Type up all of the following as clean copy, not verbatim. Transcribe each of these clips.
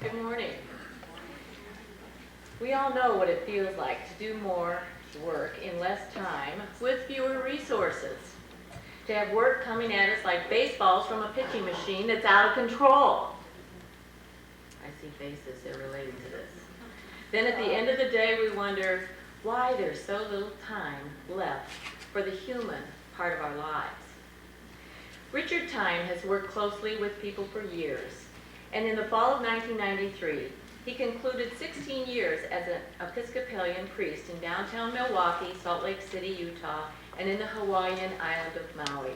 Good morning. We all know what it feels like to do more work in less time with fewer resources. To have work coming at us like baseballs from a pitching machine that's out of control. I see faces, they're relating to this. Then at the end of the day, we wonder why there's so little time left for the human part of our lives. Richard Thieme has worked closely with people for years, and in the fall of 1993, he concluded 16 years as an Episcopalian priest in downtown Milwaukee, Salt Lake City, Utah, and in the Hawaiian island of Maui.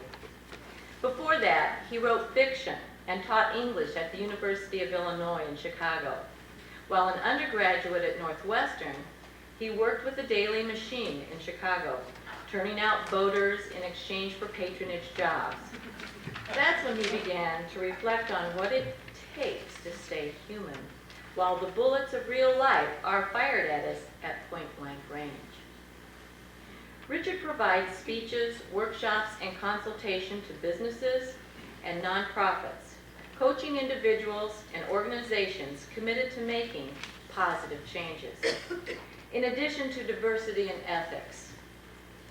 Before that, he wrote fiction and taught English at the University of Illinois in Chicago. While an undergraduate at Northwestern, he worked with the Daily Machine in Chicago, turning out voters in exchange for patronage jobs. That's when he began to reflect on what it takes to stay human, while the bullets of real life are fired at us at point-blank range. Richard provides speeches, workshops, and consultation to businesses and nonprofits, coaching individuals and organizations committed to making positive changes. In addition to diversity and ethics,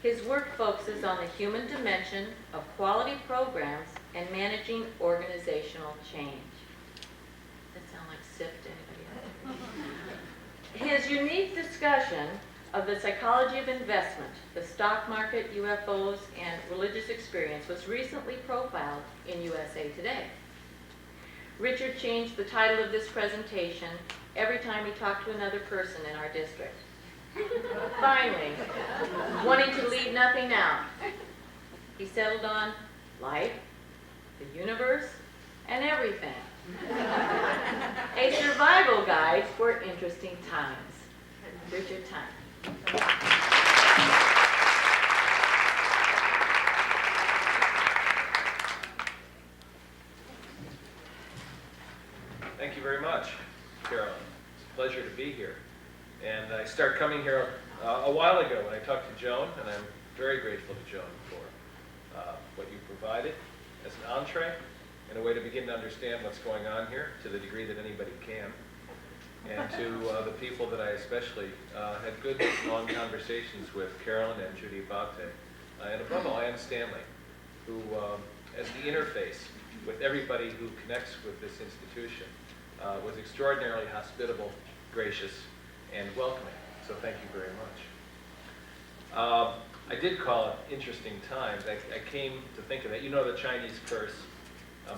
his work focuses on the human dimension of quality programs and managing organizational change. That sound like SIFT to anybody else? His unique discussion of the psychology of investment, the stock market, UFOs, and religious experience was recently profiled in USA Today. Richard changed the title of this presentation every time he talked to another person in our district. Finally, wanting to leave nothing out, he settled on life, the universe, and everything. A survival guide for interesting times. Richard Thieme. Thank you very much, Carolyn. It's a pleasure to be here. And I started coming here a while ago when I talked to Joan, and I'm very grateful to Joan for what you provided as an entree and a way to begin to understand what's going on here to the degree that anybody can. And to the people that I especially had good long conversations with, Carolyn and Judy Abate, and above all, Ann Stanley, who as the interface with everybody who connects with this institution was extraordinarily hospitable, gracious, and welcoming. So thank you very much. I did call it interesting times. I came to think of that. You know the Chinese curse,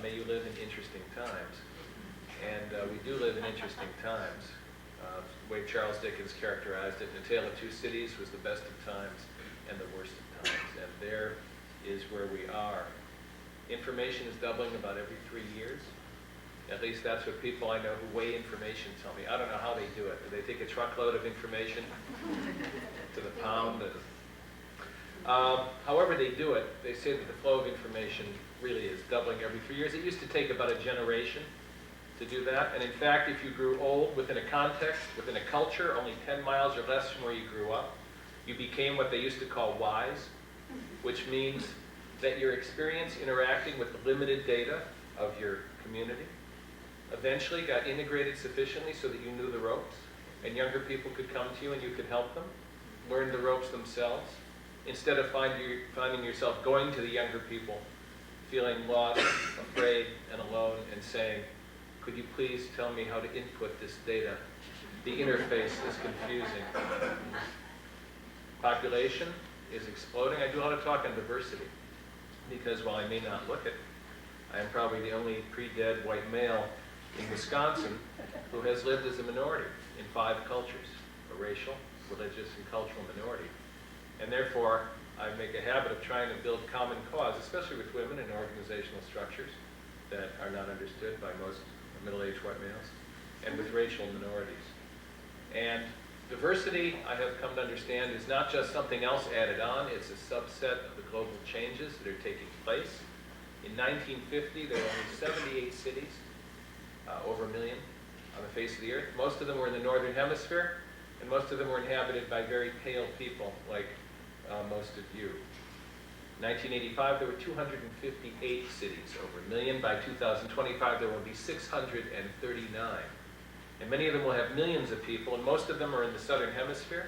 may you live in interesting times. And we do live in interesting times. The way Charles Dickens characterized it, A Tale of Two Cities was the best of times and the worst of times. And there is where we are. Information is doubling about every 3 years. At least that's what people I know who weigh information tell me. I don't know how they do it. Do they take a truckload of information to the pound? However they do it, they say that the flow of information really is doubling every 3 years. It used to take about a generation to do that. And in fact, if you grew old within a context, within a culture, only 10 miles or less from where you grew up, you became what they used to call wise, which means that your experience interacting with the limited data of your community eventually got integrated sufficiently so that you knew the ropes, and younger people could come to you and you could help them learn the ropes themselves, instead of finding yourself going to the younger people, feeling lost, afraid, and alone, and saying, could you please tell me how to input this data? The interface is confusing. Population is exploding. I do a lot of talk on diversity, because while I may not look it, I am probably the only pre-dead white male in Wisconsin who has lived as a minority in 5 cultures, a racial, religious, and cultural minority. And therefore, I make a habit of trying to build common cause, especially with women in organizational structures that are not understood by most middle-aged white males, and with racial minorities. And diversity, I have come to understand, is not just something else added on, it's a subset of the global changes that are taking place. In 1950, there were only 78 cities, over 1 million on the face of the earth. Most of them were in the northern hemisphere, and most of them were inhabited by very pale people, like most of you. In 1985, there were 258 cities over 1 million. By 2025, there will be 639. And many of them will have millions of people, and most of them are in the southern hemisphere.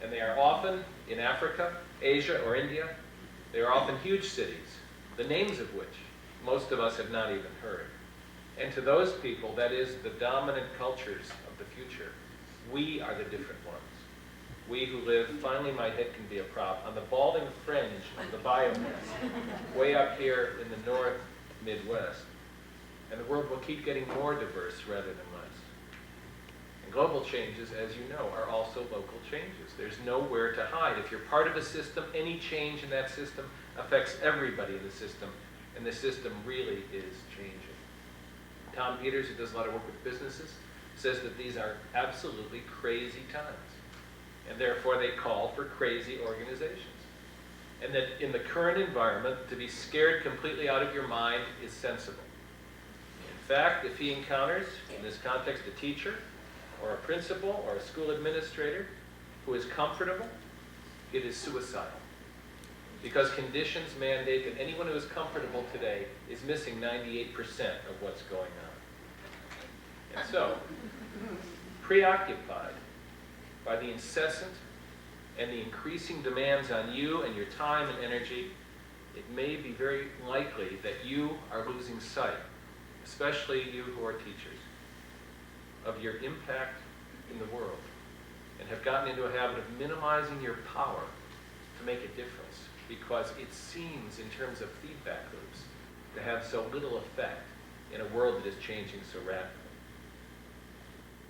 And they are often in Africa, Asia, or India. They are often huge cities, the names of which most of us have not even heard. And to those people, that is the dominant cultures of the future. We are the different ones. We who live, finally my head can be a prop, on the balding fringe of the biomass, way up here in the north Midwest. And the world will keep getting more diverse rather than less. And global changes, as you know, are also local changes. There's nowhere to hide. If you're part of a system, any change in that system affects everybody in the system, and the system really is changing. Tom Peters, who does a lot of work with businesses, says that these are absolutely crazy times, and therefore they call for crazy organizations. And that in the current environment, to be scared completely out of your mind is sensible. In fact, if he encounters, in this context, a teacher, or a principal, or a school administrator who is comfortable, it is suicidal. Because conditions mandate that anyone who is comfortable today is missing 98% of what's going on. And so, preoccupied by the incessant and the increasing demands on you and your time and energy, it may be very likely that you are losing sight, especially you who are teachers, of your impact in the world, and have gotten into a habit of minimizing your power to make a difference, because it seems, in terms of feedback loops, to have so little effect in a world that is changing so rapidly.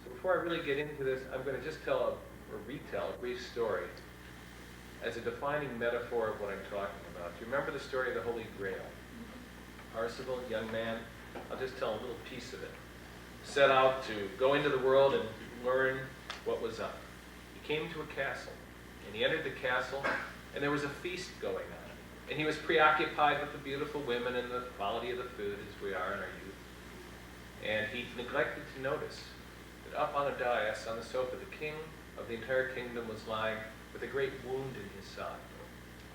So before I really get into this, I'm going to just tell or retell a brief story as a defining metaphor of what I'm talking about. Do you remember the story of the Holy Grail? Parsifal, young man, I'll just tell a little piece of it. Set out to go into the world and learn what was up. He came to a castle, and he entered the castle, and there was a feast going on. And he was preoccupied with the beautiful women and the quality of the food, as we are in our youth. And he neglected to notice that up on a dais on the sofa, the king of the entire kingdom was lying with a great wound in his side,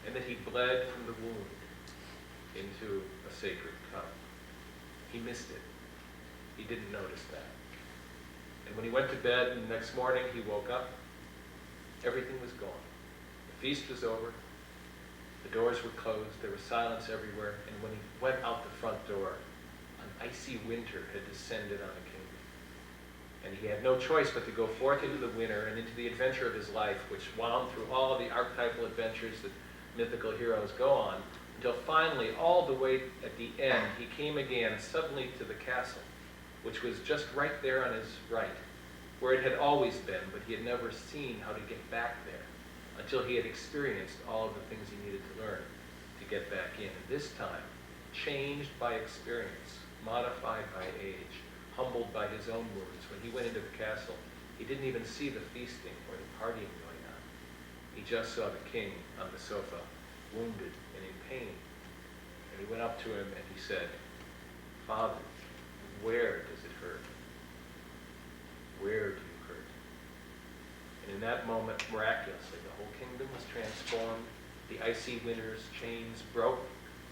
and that he bled from the wound into a sacred cup. He missed it. He didn't notice that. And when he went to bed the next morning, he woke up. Everything was gone. The feast was over. The doors were closed. There was silence everywhere. And when he went out the front door, an icy winter had descended on the kingdom. And he had no choice but to go forth into the winter and into the adventure of his life, which wound through all of the archetypal adventures that mythical heroes go on, until finally, all the way at the end, he came again suddenly to the castle, which was just right there on his right, where it had always been, but he had never seen how to get back there until he had experienced all of the things he needed to learn to get back in. And this time, changed by experience, modified by age, humbled by his own wounds, when he went into the castle, he didn't even see the feasting or the partying going on. He just saw the king on the sofa, wounded and in pain. And he went up to him and he said, "Father, where does it hurt? Where do you hurt?" And in that moment, miraculously, the whole kingdom was transformed. The icy winter's chains broke.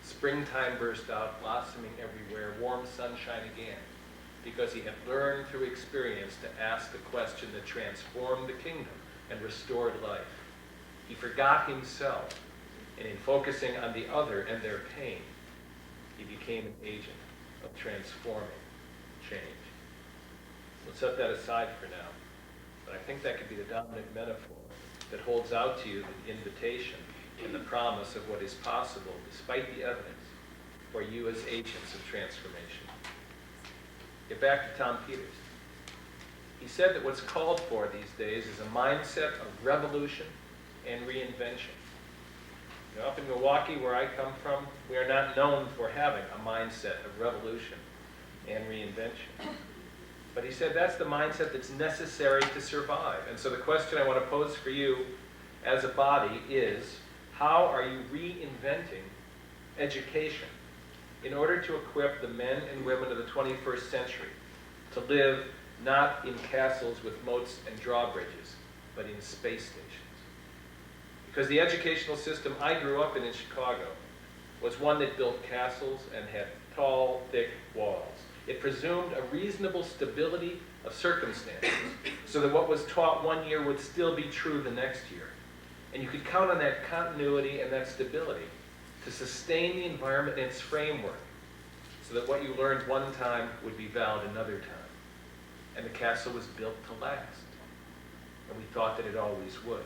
Springtime burst out, blossoming everywhere, warm sunshine again, because he had learned through experience to ask the question that transformed the kingdom and restored life. He forgot himself, and in focusing on the other and their pain, he became an agent of transforming change. We'll set that aside for now, but I think that could be the dominant metaphor that holds out to you the invitation and the promise of what is possible despite the evidence for you as agents of transformation. Get back to Tom Peters. He said that what's called for these days is a mindset of revolution and reinvention. You know, up in Milwaukee, where I come from, we are not known for having a mindset of revolution and reinvention. But he said that's the mindset that's necessary to survive. And so the question I want to pose for you as a body is, how are you reinventing education in order to equip the men and women of the 21st century to live not in castles with moats and drawbridges, but in space stations? Because the educational system I grew up in Chicago was one that built castles and had tall, thick walls. It presumed a reasonable stability of circumstances so that what was taught one year would still be true the next year. And you could count on that continuity and that stability to sustain the environment and its framework so that what you learned one time would be valid another time. And the castle was built to last. And we thought that it always would.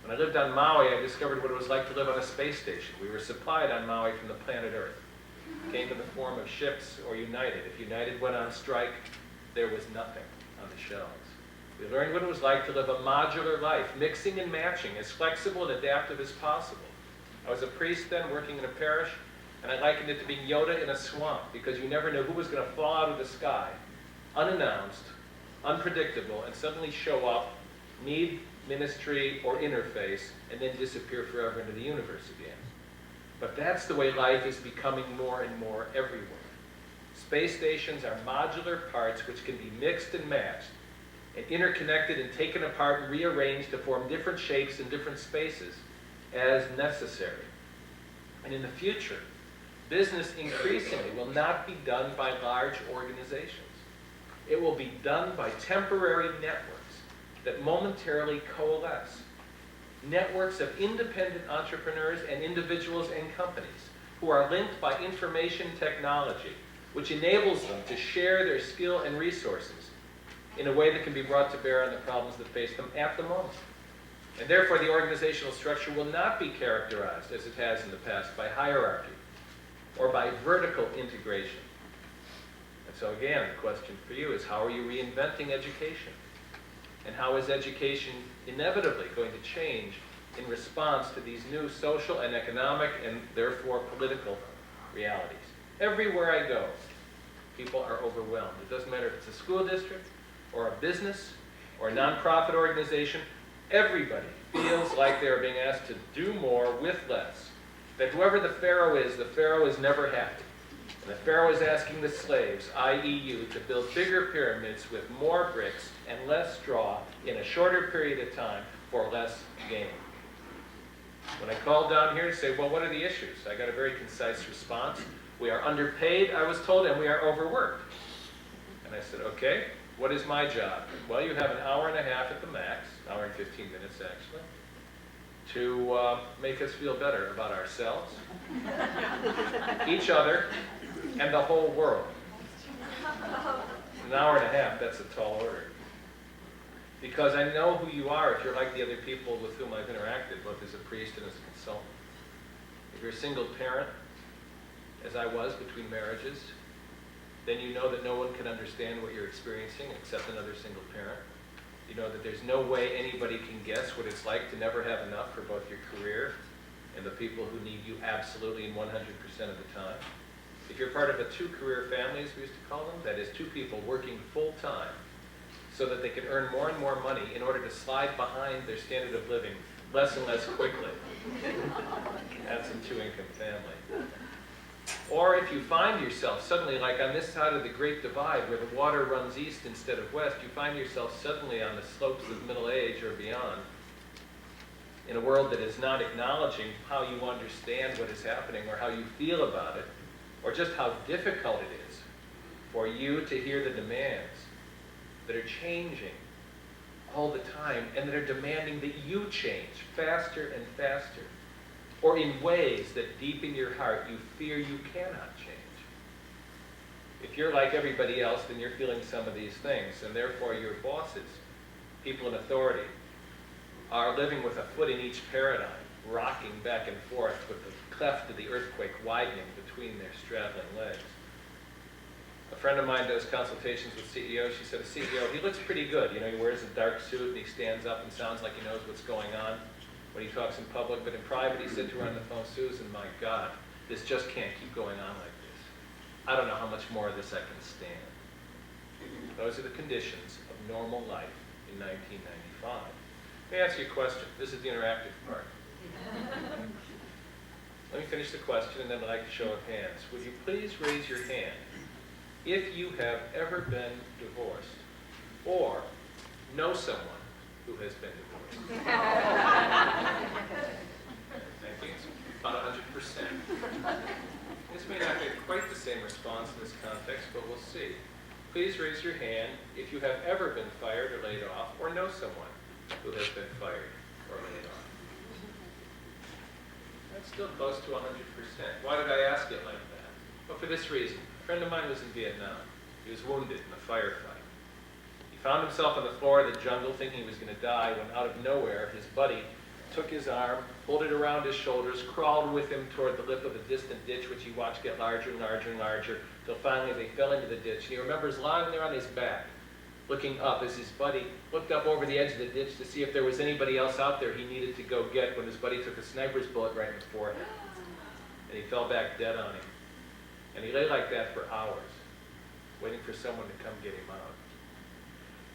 When I lived on Maui, I discovered what it was like to live on a space station. We were supplied on Maui from the planet Earth. It came in the form of ships or United. If United went on strike, there was nothing on the shelves. We learned what it was like to live a modular life, mixing and matching, as flexible and adaptive as possible. I was a priest then, working in a parish, and I likened it to being Yoda in a swamp, because you never knew who was going to fall out of the sky, unannounced, unpredictable, and suddenly show up, need ministry or interface, and then disappear forever into the universe again. But that's the way life is becoming more and more everywhere. Space stations are modular parts which can be mixed and matched, and interconnected and taken apart and rearranged to form different shapes in different spaces as necessary. And in the future, business increasingly will not be done by large organizations. It will be done by temporary networks that momentarily coalesce. Networks of independent entrepreneurs and individuals and companies who are linked by information technology, which enables them to share their skill and resources in a way that can be brought to bear on the problems that face them at the moment. And therefore, the organizational structure will not be characterized, as it has in the past, by hierarchy or by vertical integration. And so again, the question for you is, how are you reinventing education? And how is education inevitably going to change in response to these new social and economic and therefore political realities? Everywhere I go, people are overwhelmed. It doesn't matter if it's a school district or a business or a nonprofit organization. Everybody feels like they're being asked to do more with less. That whoever the Pharaoh is never happy. And the Pharaoh is asking the slaves, i.e. you, to build bigger pyramids with more bricks and less straw in a shorter period of time for less gain. When I called down here to say, well, what are the issues? I got a very concise response. We are underpaid, I was told, and we are overworked. And I said, okay, what is my job? Well, you have an hour and a half at the max, hour and 15 minutes actually, to make us feel better about ourselves, each other, and the whole world. An hour and a half, that's a tall order. Because I know who you are if you're like the other people with whom I've interacted, both as a priest and as a consultant. If you're a single parent, as I was between marriages, then you know that no one can understand what you're experiencing except another single parent. You know that there's no way anybody can guess what it's like to never have enough for both your career and the people who need you absolutely and 100% of the time. If you're part of a two-career family, as we used to call them, that is two people working full-time so that they can earn more and more money in order to slide behind their standard of living less and less quickly. That's a two-income family. Or if you find yourself suddenly, like on this side of the Great Divide, where the water runs east instead of west, you find yourself suddenly on the slopes of middle age or beyond, in a world that is not acknowledging how you understand what is happening or how you feel about it, or just how difficult it is for you to hear the demands that are changing all the time and that are demanding that you change faster and faster, or in ways that deep in your heart you fear you cannot change. If you're like everybody else, then you're feeling some of these things, and therefore your bosses, people in authority, are living with a foot in each paradigm, rocking back and forth with the cleft of the earthquake widening between their straddling legs. A friend of mine does consultations with CEOs. She said, a CEO, he looks pretty good. You know, he wears a dark suit and he stands up and sounds like he knows what's going on when he talks in public, but in private he said to her on the phone, Susan, my God, this just can't keep going on like this. I don't know how much more of this I can stand. Those are the conditions of normal life in 1995. Let me ask you a question. This is the interactive part. Let me finish the question and then I'd like to show of hands. Would you please raise your hand if you have ever been divorced or know someone who has been divorced? Thank you. About 100%. This may not get quite the same response in this context, but we'll see. Please raise your hand if you have ever been fired or laid off, or know someone who has been fired or laid off. That's still close to 100%. Why did I ask it like that? Well, for this reason. A friend of mine was in Vietnam. He was wounded in a firefight. He found himself on the floor of the jungle thinking he was going to die when out of nowhere his buddy took his arm, pulled it around his shoulders, crawled with him toward the lip of a distant ditch, which he watched get larger and larger and larger, till finally they fell into the ditch. And he remembers lying there on his back, looking up as his buddy looked up over the edge of the ditch to see if there was anybody else out there he needed to go get, when his buddy took a sniper's bullet right in the forehead. And he fell back dead on him. And he lay like that for hours, waiting for someone to come get him out.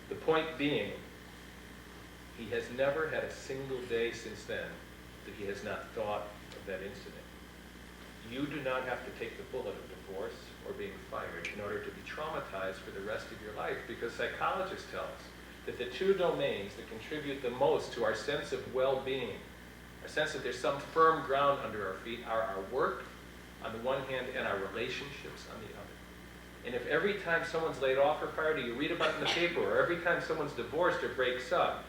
The point being, he has never had a single day since then that he has not thought of that incident. You do not have to take the bullet of divorce or being fired in order to be traumatized for the rest of your life, because psychologists tell us that the two domains that contribute the most to our sense of well-being, our sense that there's some firm ground under our feet, are our work on the one hand and our relationships on the other. And if every time someone's laid off or fired, or you read about it in the paper, or every time someone's divorced or breaks up,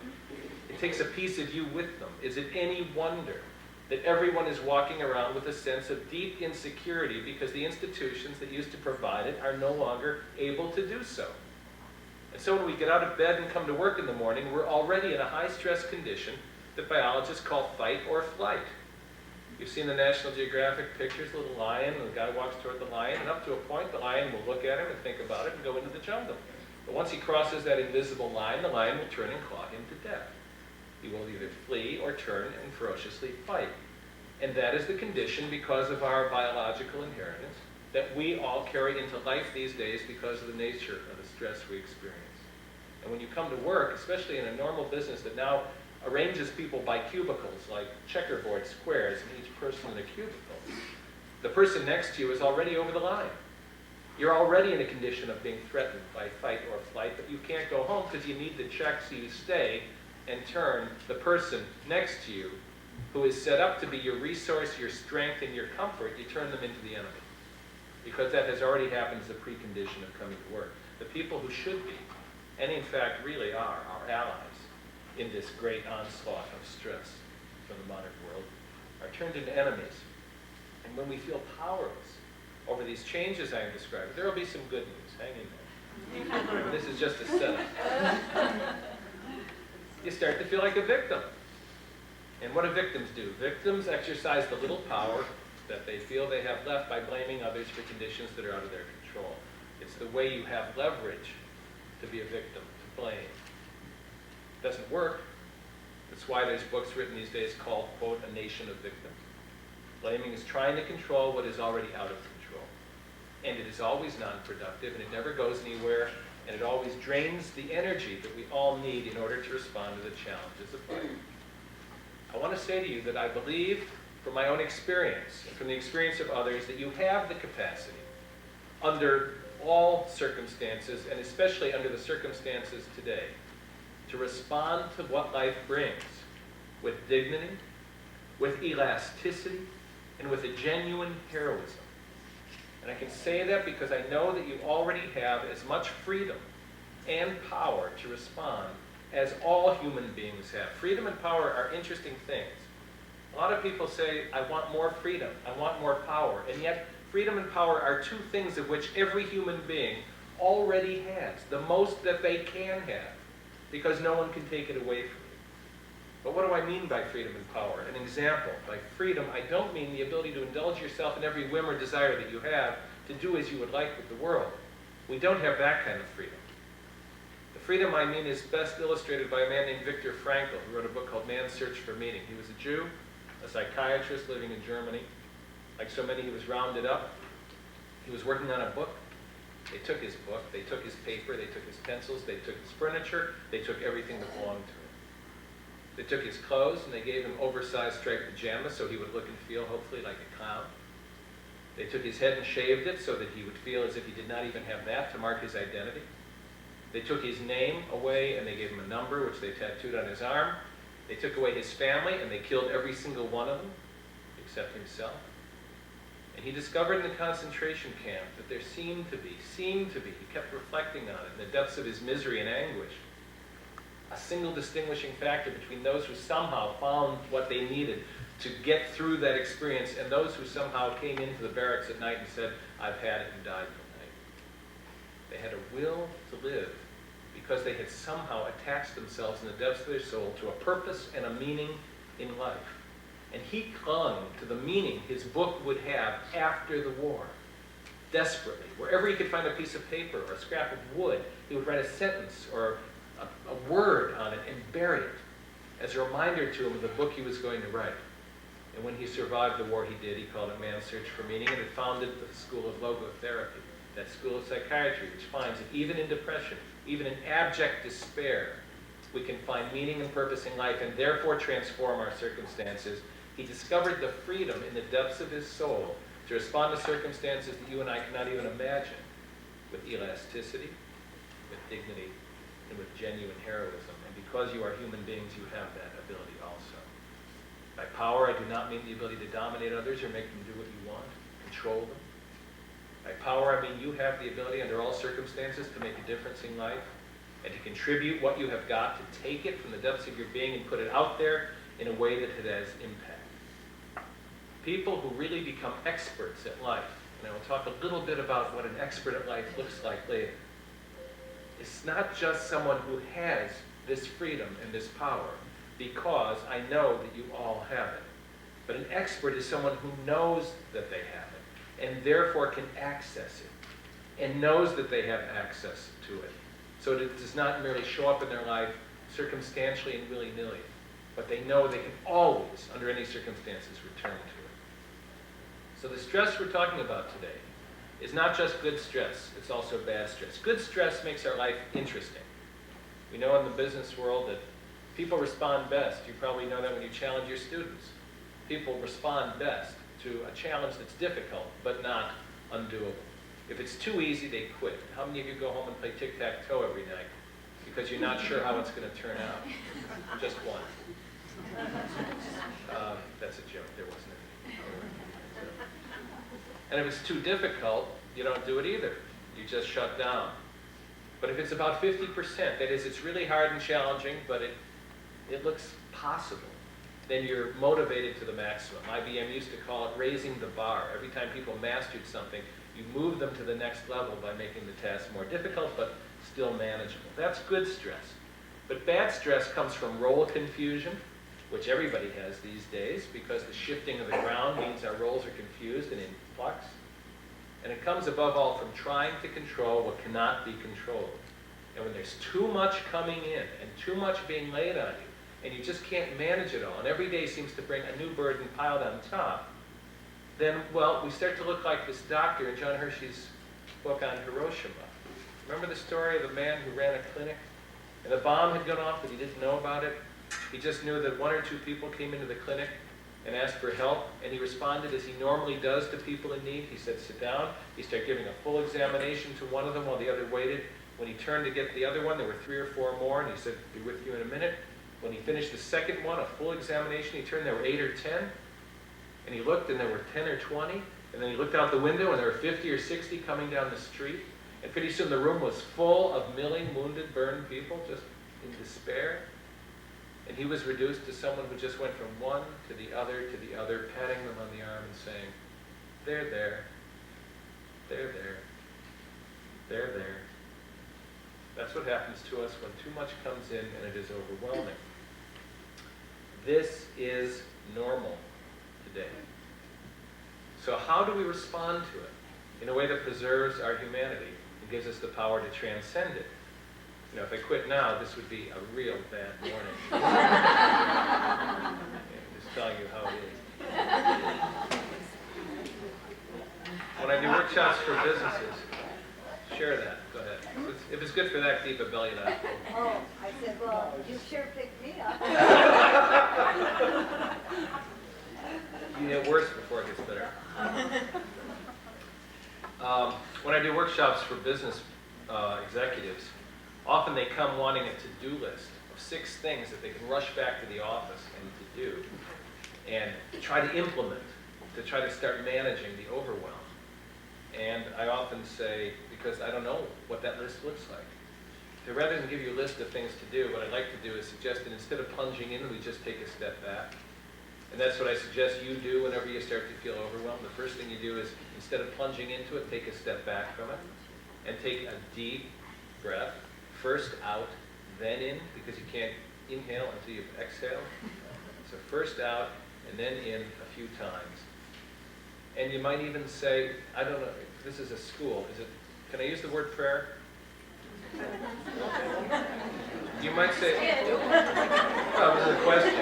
it takes a piece of you with them. Is it any wonder that everyone is walking around with a sense of deep insecurity because the institutions that used to provide it are no longer able to do so? And so when we get out of bed and come to work in the morning, we're already in a high-stress condition that biologists call fight or flight. You've seen the National Geographic pictures, a little lion, and the guy walks toward the lion, and up to a point, the lion will look at him and think about it and go into the jungle. But once he crosses that invisible line, the lion will turn and claw him to death. He will either flee or turn and ferociously fight. And that is the condition, because of our biological inheritance, that we all carry into life these days because of the nature of the stress we experience. And when you come to work, especially in a normal business that now arranges people by cubicles, like checkerboard squares, and each person in a cubicle, the person next to you is already over the line. You're already in a condition of being threatened by fight or flight, but you can't go home because you need the check, so you stay and turn the person next to you, who is set up to be your resource, your strength, and your comfort, you turn them into the enemy. Because that has already happened as a precondition of coming to work. The people who should be, and in fact really are, our allies in this great onslaught of stress from the modern world, are turned into enemies. And when we feel powerless over these changes I am describing, there will be some good news. Hang in there. This is just a setup. You start to feel like a victim. And what do victims do? Victims exercise the little power that they feel they have left by blaming others for conditions that are out of their control. It's the way you have leverage to be a victim, to blame. It doesn't work. That's why there's books written these days called, quote, A Nation of Victims. Blaming is trying to control what is already out of control. And it is always non-productive, and it never goes anywhere, and it always drains the energy that we all need in order to respond to the challenges of life. I want to say to you that I believe, from my own experience and from the experience of others, that you have the capacity, under all circumstances, and especially under the circumstances today, to respond to what life brings with dignity, with elasticity, and with a genuine heroism. And I can say that because I know that you already have as much freedom and power to respond as all human beings have. Freedom and power are interesting things. A lot of people say, I want more freedom, I want more power, and yet freedom and power are two things of which every human being already has, the most that they can have, because no one can take it away from you. But what do I mean by freedom and power? An example. By freedom, I don't mean the ability to indulge yourself in every whim or desire that you have to do as you would like with the world. We don't have that kind of freedom. The freedom I mean is best illustrated by a man named Viktor Frankl, who wrote a book called Man's Search for Meaning. He was a Jew, a psychiatrist living in Germany. Like so many, he was rounded up. He was working on a book. They took his book, they took his paper, they took his pencils, they took his furniture, they took everything that belonged to him. They took his clothes and they gave him oversized striped pajamas so he would look and feel hopefully like a clown. They took his head and shaved it so that he would feel as if he did not even have that to mark his identity. They took his name away and they gave him a number which they tattooed on his arm. They took away his family and they killed every single one of them except himself. And he discovered in the concentration camp that there seemed to be, he kept reflecting on it in the depths of his misery and anguish, a single distinguishing factor between those who somehow found what they needed to get through that experience and those who somehow came into the barracks at night and said, I've had it, and died tonight. They had a will to live because they had somehow attached themselves in the depths of their soul to a purpose and a meaning in life. And he clung to the meaning his book would have after the war, desperately. Wherever he could find a piece of paper or a scrap of wood, he would write a sentence or a word on it and bury it as a reminder to him of the book he was going to write. And when he survived the war, he did. He called it Man's Search for Meaning, and it founded the School of Logotherapy, that school of psychiatry, which finds that even in depression, even in abject despair, we can find meaning and purpose in life and therefore transform our circumstances. He discovered the freedom in the depths of his soul to respond to circumstances that you and I cannot even imagine, with elasticity, with dignity, and with genuine heroism. And because you are human beings, you have that ability also. By power, I do not mean the ability to dominate others or make them do what you want, control them. By power, I mean you have the ability under all circumstances to make a difference in life and to contribute what you have got, to take it from the depths of your being and put it out there in a way that it has impact. People who really become experts at life, and I will talk a little bit about what an expert at life looks like later. It's not just someone who has this freedom and this power, because I know that you all have it. But an expert is someone who knows that they have it, and therefore can access it, and knows that they have access to it. So that it does not merely show up in their life circumstantially and willy-nilly, but they know they can always, under any circumstances, return to it. So the stress we're talking about today is not just good stress, it's also bad stress. Good stress makes our life interesting. We know in the business world that people respond best. You probably know that when you challenge your students. People respond best to a challenge that's difficult, but not undoable. If it's too easy, they quit. How many of you go home and play tic-tac-toe every night because you're not sure how it's going to turn out? Just one. That's a joke. There wasn't any. And if it's too difficult, you don't do it either. You just shut down. But if it's about 50%, that is, it's really hard and challenging, but it looks possible, then you're motivated to the maximum. IBM used to call it raising the bar. Every time people mastered something, you move them to the next level by making the task more difficult, but still manageable. That's good stress. But bad stress comes from role confusion, which everybody has these days, because the shifting of the ground means our roles are confused and in flux. And it comes above all from trying to control what cannot be controlled. And when there's too much coming in and too much being laid on you, and you just can't manage it all, and every day seems to bring a new burden piled on top, then, well, we start to look like this doctor in John Hershey's book on Hiroshima. Remember the story of the man who ran a clinic? And the bomb had gone off, but he didn't know about it. He just knew that 1 or 2 people came into the clinic and asked for help, and he responded as he normally does to people in need. He said, sit down. He started giving a full examination to one of them while the other waited. When he turned to get the other one, there were 3 or 4 more, and he said, be with you in a minute. When he finished the second one, a full examination, he turned, there were 8 or 10. And he looked, and there were 10 or 20. And then he looked out the window, and there were 50 or 60 coming down the street. And pretty soon the room was full of milling, wounded, burned people, just in despair. And he was reduced to someone who just went from one to the other, patting them on the arm and saying, they're there, they're there, they're there. That's what happens to us when too much comes in and it is overwhelming. This is normal today. So how do we respond to it in a way that preserves our humanity and gives us the power to transcend it? You know, if I quit now, this would be a real bad morning. Just telling you how it is. When I do workshops for businesses, share that. Go ahead. If it's good for that deep a belly laugh. Oh, I said, well, you sure picked me up. You get worse before it gets better. When I do workshops for business executives, often they come wanting a to-do list of 6 things that they can rush back to the office and to do and try to implement to try to start managing the overwhelm. And I often say, because I don't know what that list looks like, so rather than give you a list of things to do, what I'd like to do is suggest that instead of plunging in, we just take a step back. And that's what I suggest you do whenever you start to feel overwhelmed. The first thing you do is, instead of plunging into it, take a step back from it and take a deep breath. First out, then in, because you can't inhale until you've exhaled. So first out and then in a few times. And you might even say, I don't know, this is a school. Can I use the word prayer? You might say, oh, this is a question.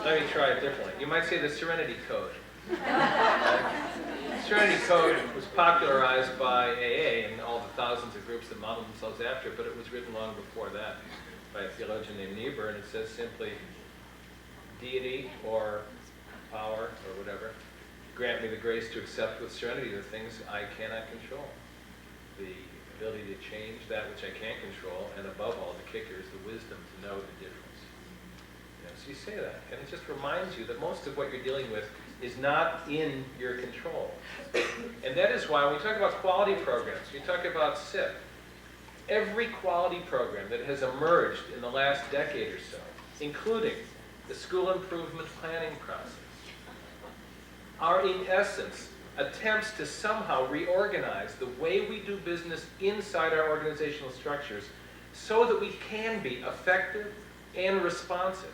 Let me try it differently. You might say the Serenity Code. The Serenity Code was popularized by AA and all the thousands of groups that modeled themselves after it, but it was written long before that by a theologian named Niebuhr, and it says simply, deity or power or whatever, grant me the grace to accept with serenity the things I cannot control. The ability to change that which I can't control, and above all, the kicker is the wisdom to know the difference. So you say that, and it just reminds you that most of what you're dealing with is not in your control. And that is why when we talk about quality programs, we talk about SIP, every quality program that has emerged in the last decade or so, including the school improvement planning process, are in essence attempts to somehow reorganize the way we do business inside our organizational structures so that we can be effective and responsive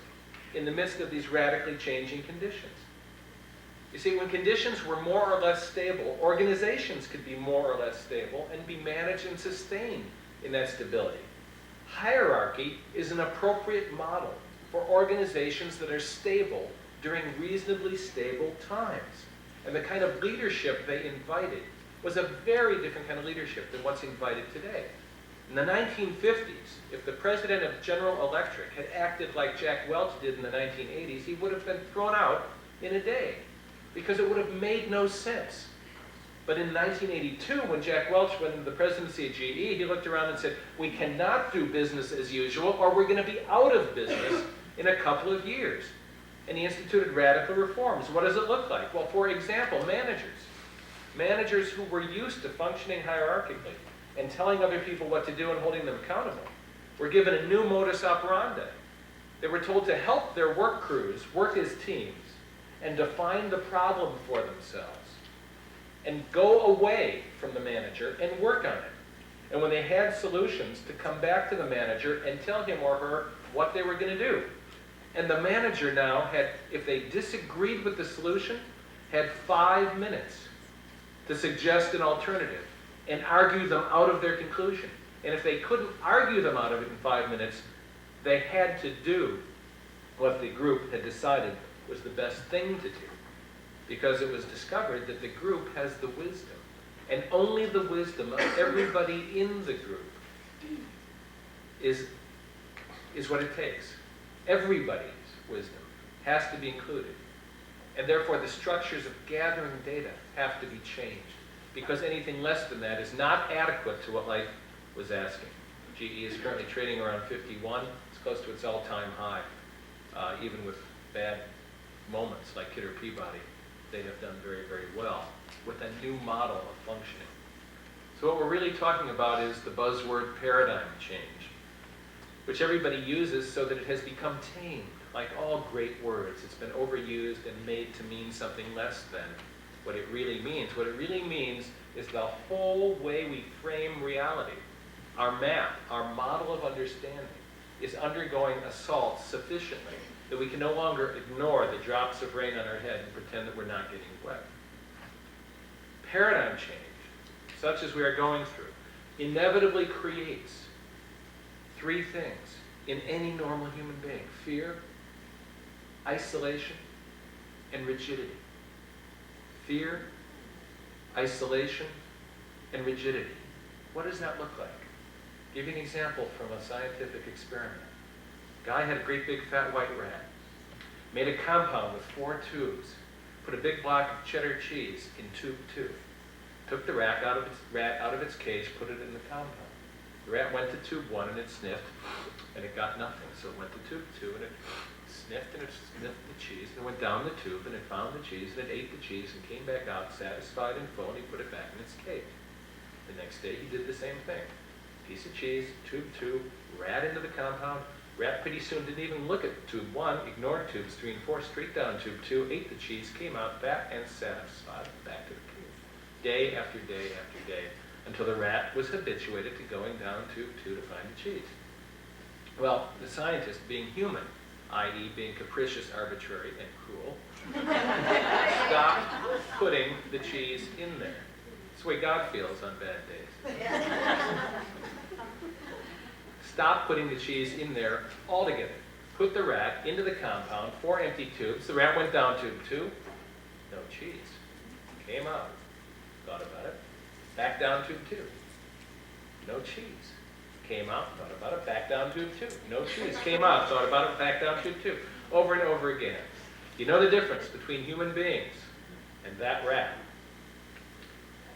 in the midst of these radically changing conditions. You see, when conditions were more or less stable, organizations could be more or less stable and be managed and sustained in that stability. Hierarchy is an appropriate model for organizations that are stable during reasonably stable times. And the kind of leadership they invited was a very different kind of leadership than what's invited today. In the 1950s, if the president of General Electric had acted like Jack Welch did in the 1980s, he would have been thrown out in a day, because it would have made no sense. But in 1982, when Jack Welch went into the presidency of GE, he looked around and said, we cannot do business as usual, or we're going to be out of business in a couple of years. And he instituted radical reforms. What does it look like? Well, for example, managers who were used to functioning hierarchically and telling other people what to do and holding them accountable were given a new modus operandi. They were told to help their work crews work as teams and define the problem for themselves and go away from the manager and work on it. And when they had solutions, to come back to the manager and tell him or her what they were going to do. And the manager now had, if they disagreed with the solution, had 5 minutes to suggest an alternative and argue them out of their conclusion. And if they couldn't argue them out of it in 5 minutes, they had to do what the group had decided was the best thing to do, because it was discovered that the group has the wisdom, and only the wisdom of everybody in the group is what it takes. Everybody's wisdom has to be included. And therefore, the structures of gathering data have to be changed, because anything less than that is not adequate to what life was asking. GE is currently trading around 51. It's close to its all-time high. Even with bad moments like Kidder Peabody, they have done very, very well with a new model of functioning. So what we're really talking about is the buzzword paradigm change, which everybody uses so that it has become tamed. Like all great words, it's been overused and made to mean something less than what it really means. What it really means is the whole way we frame reality. Our map, our model of understanding, is undergoing assault sufficiently that we can no longer ignore the drops of rain on our head and pretend that we're not getting wet. Paradigm change, such as we are going through, inevitably creates 3 things in any normal human being: fear, isolation, and rigidity. Fear, isolation, and rigidity. What does that look like? I'll give you an example from a scientific experiment. Guy had a great big fat white rat, made a compound with 4 tubes, put a big block of cheddar cheese in tube 2, took the rat out of its cage, put it in the compound. The rat went to tube 1 and it sniffed, and it got nothing. So it went to tube 2 and it sniffed the cheese, and it went down the tube and it found the cheese and it ate the cheese and came back out satisfied and full, and he put it back in its cage. The next day he did the same thing. Piece of cheese, tube 2, rat into the compound. Rat pretty soon didn't even look at tube 1, ignored tubes 3 and 4, straight down tube 2, ate the cheese, came out fat and satisfied, back to the cage. Day after day after day, until the rat was habituated to going down tube 2 to find the cheese. Well, the scientist, being human, i.e. being capricious, arbitrary, and cruel, stopped putting the cheese in there. That's the way God feels on bad days. Stop putting the cheese in there altogether. Put the rat into the compound, 4 empty tubes. The rat went down tube 2, no cheese. Came out, thought about it. Back down tube 2, no cheese. Came out, thought about it, back down tube 2, no cheese. Came out, thought about it, back down tube 2. Over and over again. You know the difference between human beings and that rat.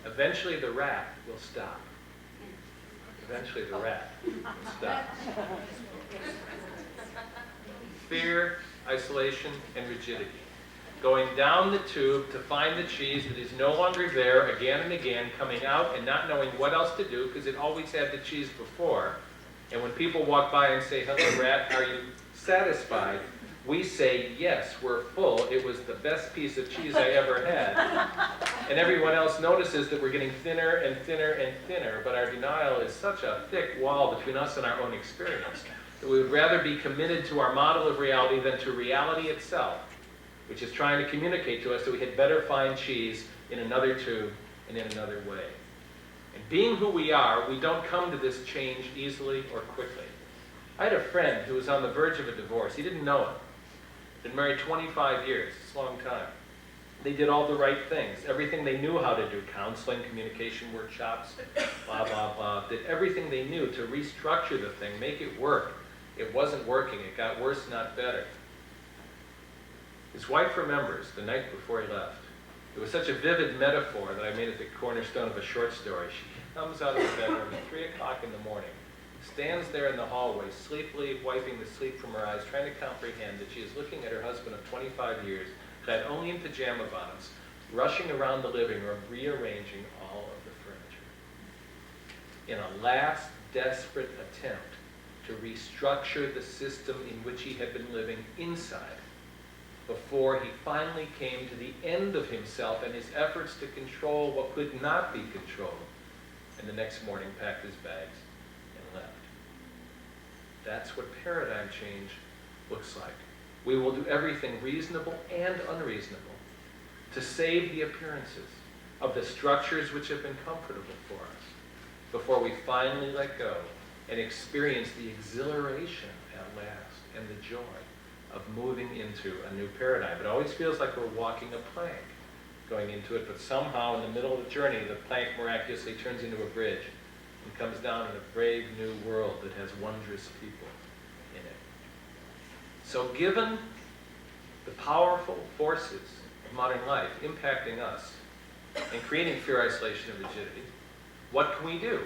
Eventually the rat will stop. Eventually the rat will stop. Fear, isolation, and rigidity. Going down the tube to find the cheese that is no longer there again and again, coming out and not knowing what else to do because it always had the cheese before. And when people walk by and say, "Hello, rat, are you satisfied?" we say, "Yes, we're full. It was the best piece of cheese I ever had." And everyone else notices that we're getting thinner and thinner and thinner, but our denial is such a thick wall between us and our own experience that we would rather be committed to our model of reality than to reality itself, which is trying to communicate to us that we had better find cheese in another tube and in another way. And being who we are, we don't come to this change easily or quickly. I had a friend who was on the verge of a divorce. He didn't know it. Been married 25 years. It's a long time. They did all the right things. Everything they knew how to do, counseling, communication workshops, blah, blah, blah. Did everything they knew to restructure the thing, make it work. It wasn't working. It got worse, not better. His wife remembers the night before he left. It was such a vivid metaphor that I made it the cornerstone of a short story. She comes out of the bedroom at 3 o'clock in the morning, stands there in the hallway, sleepily wiping the sleep from her eyes, trying to comprehend that she is looking at her husband of 25 years, clad only in pajama bottoms, rushing around the living room, rearranging all of the furniture. In a last desperate attempt to restructure the system in which he had been living inside, before he finally came to the end of himself and his efforts to control what could not be controlled, and the next morning packed his bags and left. That's what paradigm change looks like. We will do everything reasonable and unreasonable to save the appearances of the structures which have been comfortable for us before we finally let go and experience the exhilaration at last and the joy of moving into a new paradigm. It always feels like we're walking a plank going into it, but somehow in the middle of the journey, the plank miraculously turns into a bridge and comes down in a brave new world that has wondrous people in it. So given the powerful forces of modern life impacting us and creating fear, isolation, and rigidity, what can we do?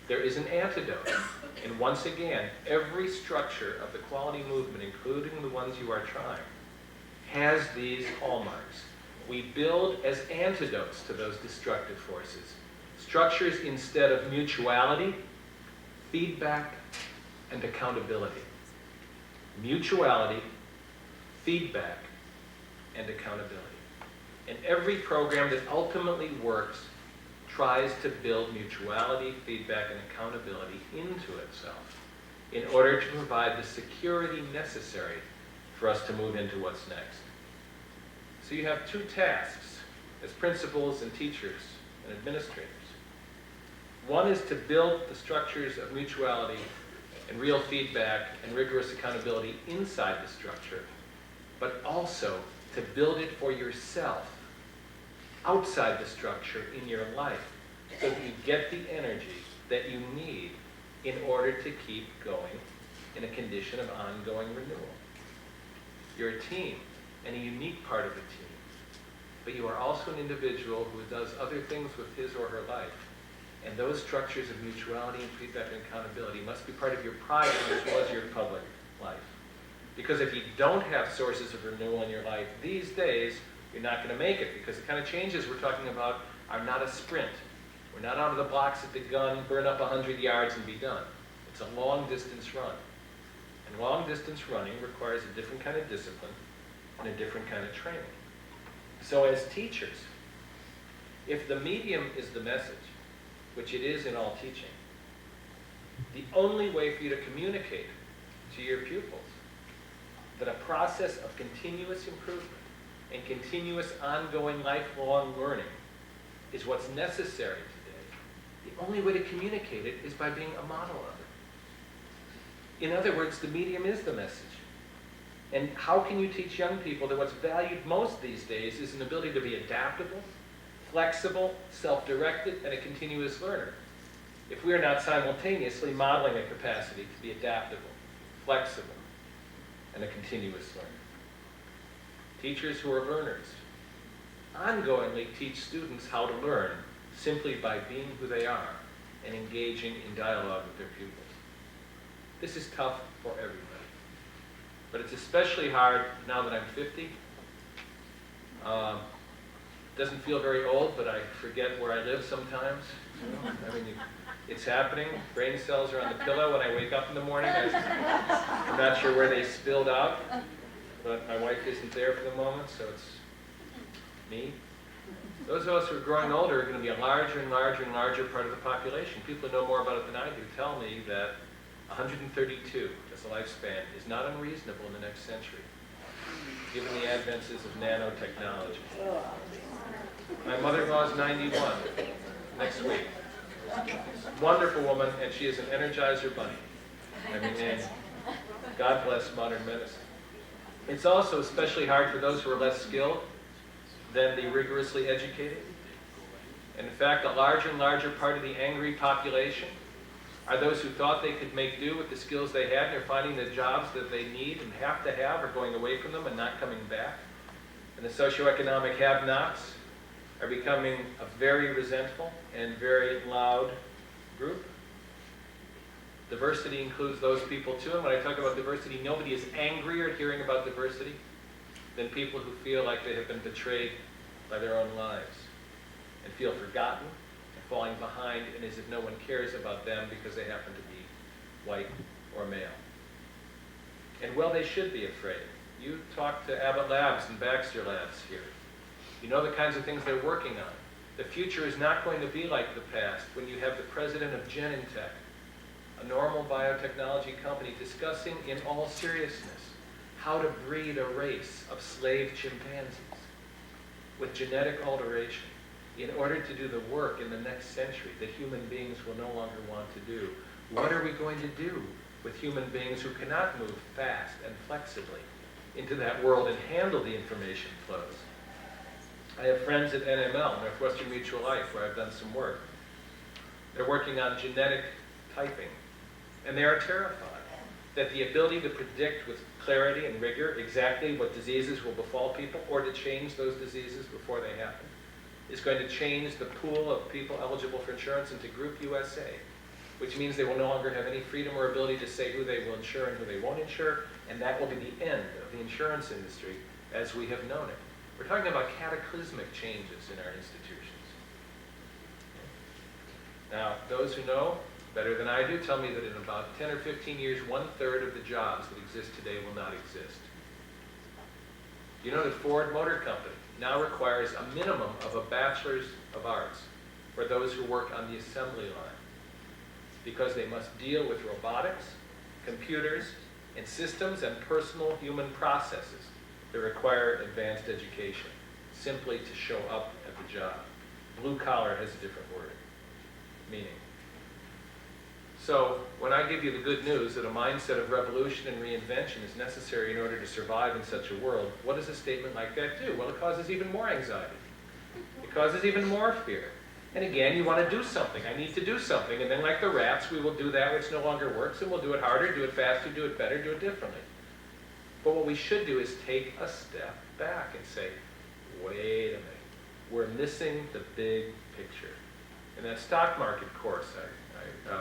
There is an antidote. And once again, every structure of the quality movement, including the ones you are trying, has these hallmarks. We build as antidotes to those destructive forces. Structures instead of mutuality, feedback, and accountability. Mutuality, feedback, and accountability. And every program that ultimately works tries to build mutuality, feedback, and accountability into itself in order to provide the security necessary for us to move into what's next. So you have 2 tasks as principals and teachers and administrators. One is to build the structures of mutuality and real feedback and rigorous accountability inside the structure, but also to build it for yourself outside the structure in your life so that you get the energy that you need in order to keep going in a condition of ongoing renewal. You're a team and a unique part of a team, but you are also an individual who does other things with his or her life And those structures of mutuality and feedback and accountability must be part of your private as well as your public life. Because if you don't have sources of renewal in your life these days, you're not going to make it, because the kind of changes we're talking about are not a sprint. We're not out of the blocks at the gun, burn up 100 yards and be done. It's a long distance run. And long distance running requires a different kind of discipline and a different kind of training. So as teachers, if the medium is the message, which it is in all teaching, the only way for you to communicate to your pupils that a process of continuous improvement and continuous ongoing lifelong learning is what's necessary today, the only way to communicate it is by being a model of it. In other words, the medium is the message. And how can you teach young people that what's valued most these days is an ability to be adaptable, flexible, self-directed, and a continuous learner, if we are not simultaneously modeling a capacity to be adaptable, flexible, and a continuous learner? Teachers who are learners ongoingly teach students how to learn simply by being who they are and engaging in dialogue with their pupils. This is tough for everybody. But it's especially hard now that I'm 50. Doesn't feel very old, but I forget where I live sometimes. I mean, it's happening. Brain cells are on the pillow when I wake up in the morning. I'm not sure where they spilled out, but my wife isn't there for the moment, so it's me. Those of us who are growing older are going to be a larger and larger and larger part of the population. People who know more about it than I do tell me that 132 as a lifespan is not unreasonable in the next century, given the advances of nanotechnology. My mother-in-law is 91 next week. Wonderful woman, and she is an Energizer bunny. I mean, and God bless modern medicine. It's also especially hard for those who are less skilled than the rigorously educated. And in fact, a larger and larger part of the angry population are those who thought they could make do with the skills they had, and they're finding the jobs that they need and have to have are going away from them and not coming back. And the socioeconomic have-nots are becoming a very resentful and very loud group. Diversity includes those people too, and when I talk about diversity, nobody is angrier at hearing about diversity than people who feel like they have been betrayed by their own lives and feel forgotten, falling behind, and as if no one cares about them because they happen to be white or male. And well, they should be afraid. You talk to Abbott Labs and Baxter Labs here. You know the kinds of things they're working on. The future is not going to be like the past when you have the president of Genentech, a normal biotechnology company, discussing in all seriousness how to breed a race of slave chimpanzees with genetic alteration in order to do the work in the next century that human beings will no longer want to do. What are we going to do with human beings who cannot move fast and flexibly into that world and handle the information flows? I have friends at NML, Northwestern Mutual Life, where I've done some work. They're working on genetic typing, and they are terrified that the ability to predict with clarity and rigor exactly what diseases will befall people or to change those diseases before they happen is going to change the pool of people eligible for insurance into Group USA, which means they will no longer have any freedom or ability to say who they will insure and who they won't insure, and that will be the end of the insurance industry as we have known it. We're talking about cataclysmic changes in our institutions. Now, those who know better than I do tell me that in about 10 or 15 years, 1/3 of the jobs that exist today will not exist. You know that Ford Motor Company now requires a minimum of a Bachelor's of Arts for those who work on the assembly line, because they must deal with robotics, computers, and systems and personal human processes that require advanced education, simply to show up at the job. Blue collar has a different word, meaning. So when I give you the good news that a mindset of revolution and reinvention is necessary in order to survive in such a world, what does a statement like that do? Well, it causes even more anxiety. It causes even more fear. And again, you want to do something. I need to do something. And then like the rats, we will do that which no longer works, and we'll do it harder, do it faster, do it better, do it differently. But what we should do is take a step back and say, wait a minute, we're missing the big picture. In that stock market course I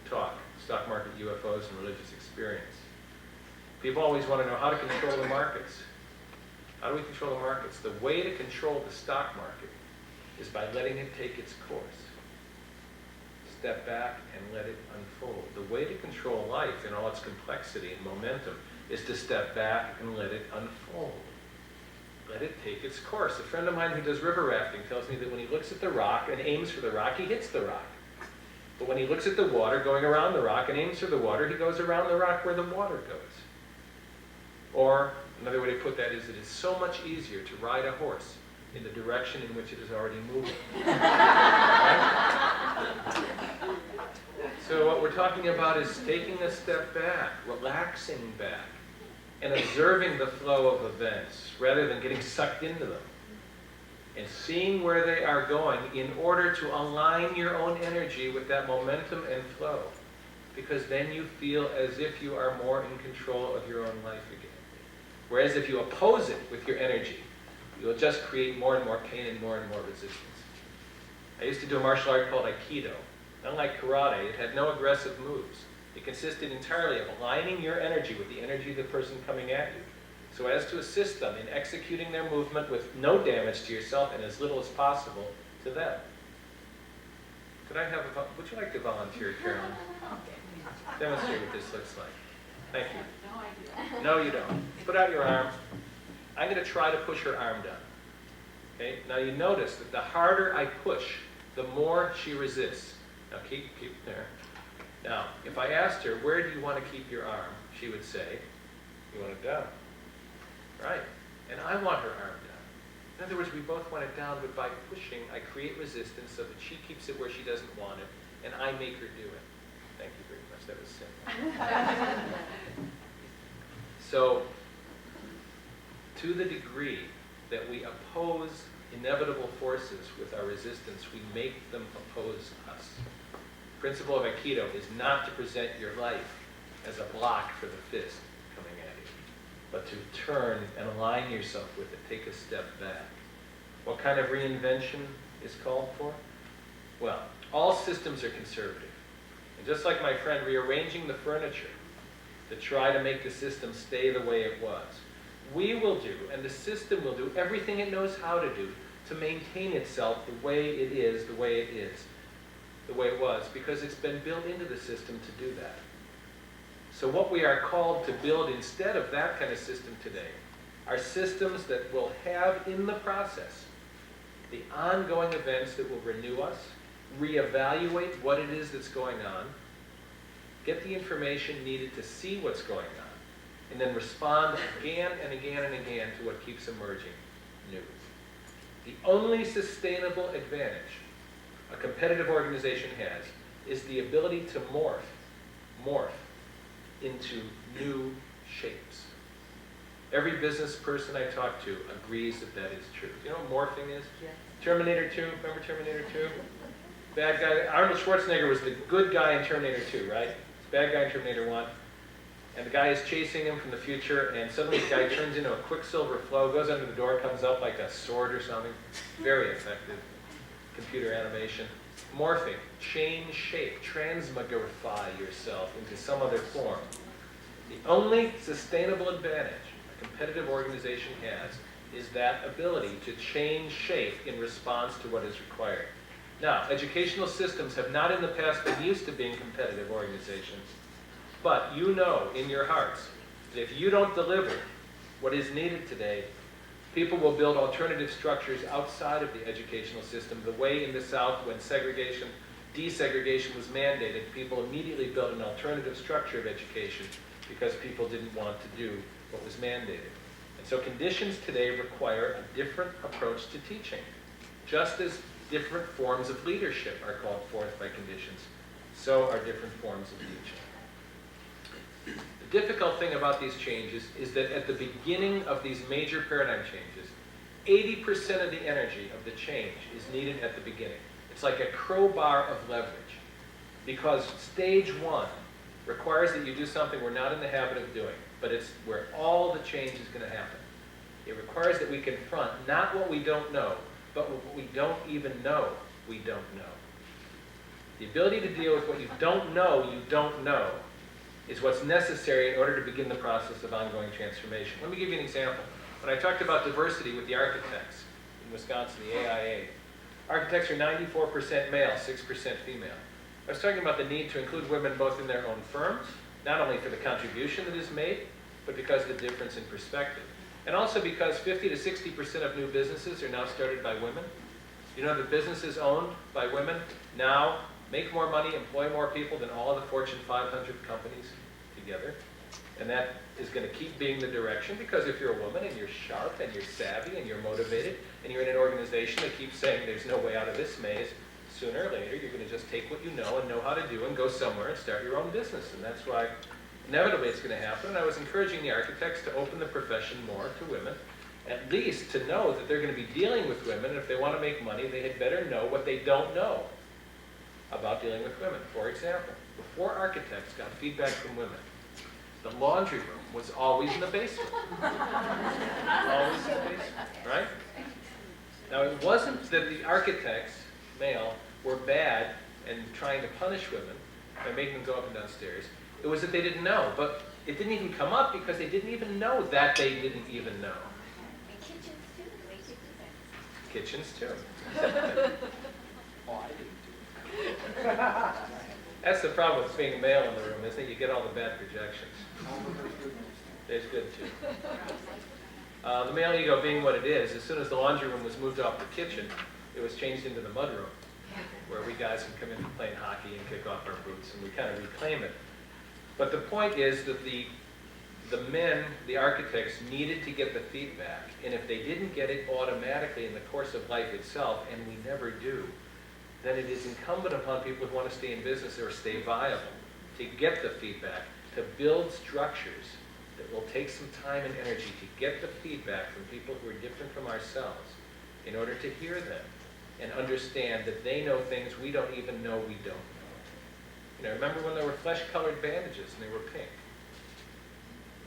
taught, stock market UFOs and religious experience, people always want to know how to control the markets. How do we control the markets? The way to control the stock market is by letting it take its course. Step back and let it unfold. The way to control life in all its complexity and momentum is to step back and let it unfold. Let it take its course. A friend of mine who does river rafting tells me that when he looks at the rock and aims for the rock, he hits the rock. But when he looks at the water going around the rock and aims for the water, he goes around the rock where the water goes. Or another way to put that is that it's so much easier to ride a horse in the direction in which it is already moving. Right? So what we're talking about is taking a step back, relaxing back, and observing the flow of events rather than getting sucked into them, and seeing where they are going in order to align your own energy with that momentum and flow, because then you feel as if you are more in control of your own life again. Whereas if you oppose it with your energy, you will just create more and more pain and more resistance. I used to do a martial art called Aikido. Unlike karate, it had no aggressive moves. It consisted entirely of aligning your energy with the energy of the person coming at you, so as to assist them in executing their movement with no damage to yourself and as little as possible to them. Could I have would you like to volunteer, Carolyn? Demonstrate what this looks like. Thank you. No idea. No, you don't. Put out your arm. I'm going to try to push her arm down. Okay? Now you notice that the harder I push, the more she resists. Now keep there. Now, if I asked her, where do you want to keep your arm? She would say, you want it down. Right. And I want her arm down. In other words, we both want it down, but by pushing, I create resistance so that she keeps it where she doesn't want it, and I make her do it. Thank you very much. That was simple. So, to the degree that we oppose inevitable forces with our resistance, we make them oppose us. The principle of Aikido is not to present your life as a block for the fist coming at you, but to turn and align yourself with it. Take a step back. What kind of reinvention is called for? Well, all systems are conservative. And just like my friend rearranging the furniture to try to make the system stay the way it was, we will do, and the system will do, everything it knows how to do to maintain itself the way it is, the way it is, the way it was, because it's been built into the system to do that. So what we are called to build instead of that kind of system today are systems that will have in the process the ongoing events that will renew us, reevaluate what it is that's going on, get the information needed to see what's going on, and then respond again and again and again to what keeps emerging new. The only sustainable advantage a competitive organization has is the ability to morph into new shapes. Every business person I talk to agrees that that is true. You know what morphing is? Yes. Terminator 2, remember Terminator 2? Bad guy, Arnold Schwarzenegger was the good guy in Terminator 2, right? Bad guy in Terminator 1. And the guy is chasing him from the future, and suddenly the guy turns into a quicksilver flow, goes under the door, comes up like a sword or something. Very effective computer animation. Morphing, change shape, transmogrify yourself into some other form. The only sustainable advantage a competitive organization has is that ability to change shape in response to what is required. Now, educational systems have not in the past been used to being competitive organizations, but you know in your hearts that if you don't deliver what is needed today, people will build alternative structures outside of the educational system. The way in the South when desegregation was mandated, people immediately built an alternative structure of education because people didn't want to do what was mandated. And so conditions today require a different approach to teaching, just as different forms of leadership are called forth by conditions, so are different forms of teaching. The difficult thing about these changes is that at the beginning of these major paradigm changes, 80% of the energy of the change is needed at the beginning. It's like a crowbar of leverage, because stage one requires that you do something we're not in the habit of doing, but it's where all the change is going to happen. It requires that we confront not what we don't know, but what we don't even know we don't know. The ability to deal with what you don't know is what's necessary in order to begin the process of ongoing transformation. Let me give you an example. When I talked about diversity with the architects in Wisconsin, the AIA, architects are 94% male, 6% female. I was talking about the need to include women both in their own firms, not only for the contribution that is made, but because of the difference in perspective. And also because 50 to 60% of new businesses are now started by women. You know, the businesses owned by women now make more money, employ more people than all of the Fortune 500 companies together. And that is going to keep being the direction, because if you're a woman and you're sharp and you're savvy and you're motivated and you're in an organization that keeps saying there's no way out of this maze, sooner or later you're going to just take what you know and know how to do and go somewhere and start your own business. And that's why inevitably it's going to happen. And I was encouraging the architects to open the profession more to women, at least to know that they're going to be dealing with women, and if they want to make money, they had better know what they don't know about dealing with women. For example, before architects got feedback from women, the laundry room was always in the basement. Always in the basement, right? Now, it wasn't that the architects, male, were bad and trying to punish women by making them go up and down stairs. It was that they didn't know, but it didn't even come up because they didn't even know that they didn't even know. And kitchens too. Kitchens too. That's the problem with being a male in the room, isn't it? You get all the bad projections. There's good too. The male ego being what it is, as soon as the laundry room was moved off the kitchen, it was changed into the mud room, where we guys can come in playing hockey and kick off our boots, and we kind of reclaim it. But the point is that the men, the architects, needed to get the feedback, and if they didn't get it automatically in the course of life itself, and we never do, then it is incumbent upon people who want to stay in business or stay viable to get the feedback, to build structures that will take some time and energy to get the feedback from people who are different from ourselves in order to hear them and understand that they know things we don't even know we don't know. You know, remember when there were flesh-colored bandages and they were pink?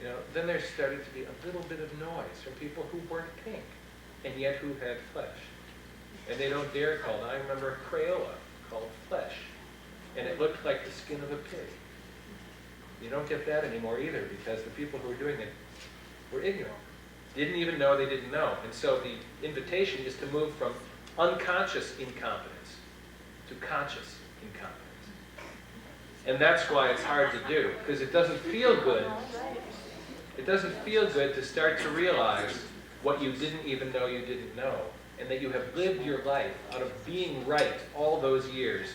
You know, then there started to be a little bit of noise from people who weren't pink and yet who had flesh. And they don't dare call it. I remember a Crayola called flesh, and it looked like the skin of a pig. You don't get that anymore either, because the people who were doing it were ignorant. Didn't even know they didn't know. And so the invitation is to move from unconscious incompetence to conscious incompetence. And that's why it's hard to do, because it doesn't feel good. It doesn't feel good to start to realize what you didn't even know you didn't know, and that you have lived your life out of being right all those years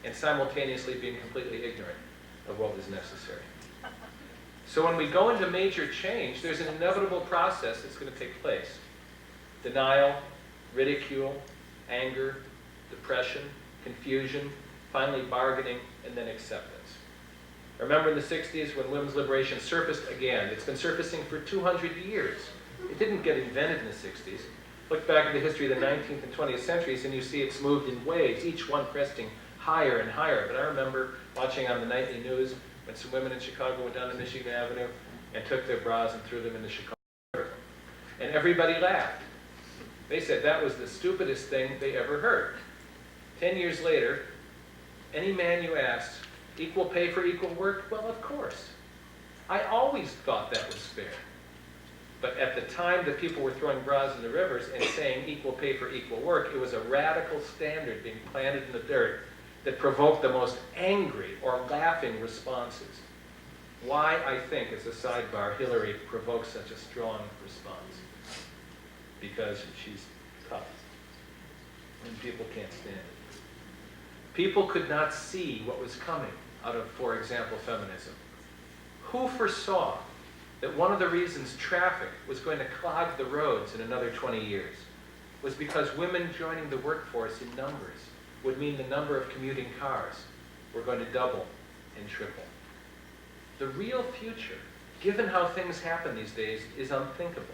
and simultaneously being completely ignorant of what was necessary. So when we go into major change, there's an inevitable process that's going to take place. Denial, ridicule, anger, depression, confusion, finally bargaining, and then acceptance. Remember in the 60s when women's liberation surfaced again? It's been surfacing for 200 years. It didn't get invented in the 60s. Look back at the history of the 19th and 20th centuries and you see it's moved in waves, each one cresting higher and higher. But I remember watching on the nightly news when some women in Chicago went down to Michigan Avenue and took their bras and threw them in the Chicago River. And everybody laughed. They said that was the stupidest thing they ever heard. 10 years later, any man you asked, equal pay for equal work? Well, of course. I always thought that was fair. But at the time that people were throwing bras in the rivers and saying equal pay for equal work, it was a radical standard being planted in the dirt that provoked the most angry or laughing responses. Why, I think, as a sidebar, Hillary provoked such a strong response. Because she's tough. And people can't stand it. People could not see what was coming out of, for example, feminism. Who foresaw that one of the reasons traffic was going to clog the roads in another 20 years was because women joining the workforce in numbers would mean the number of commuting cars were going to double and triple. The real future, given how things happen these days, is unthinkable.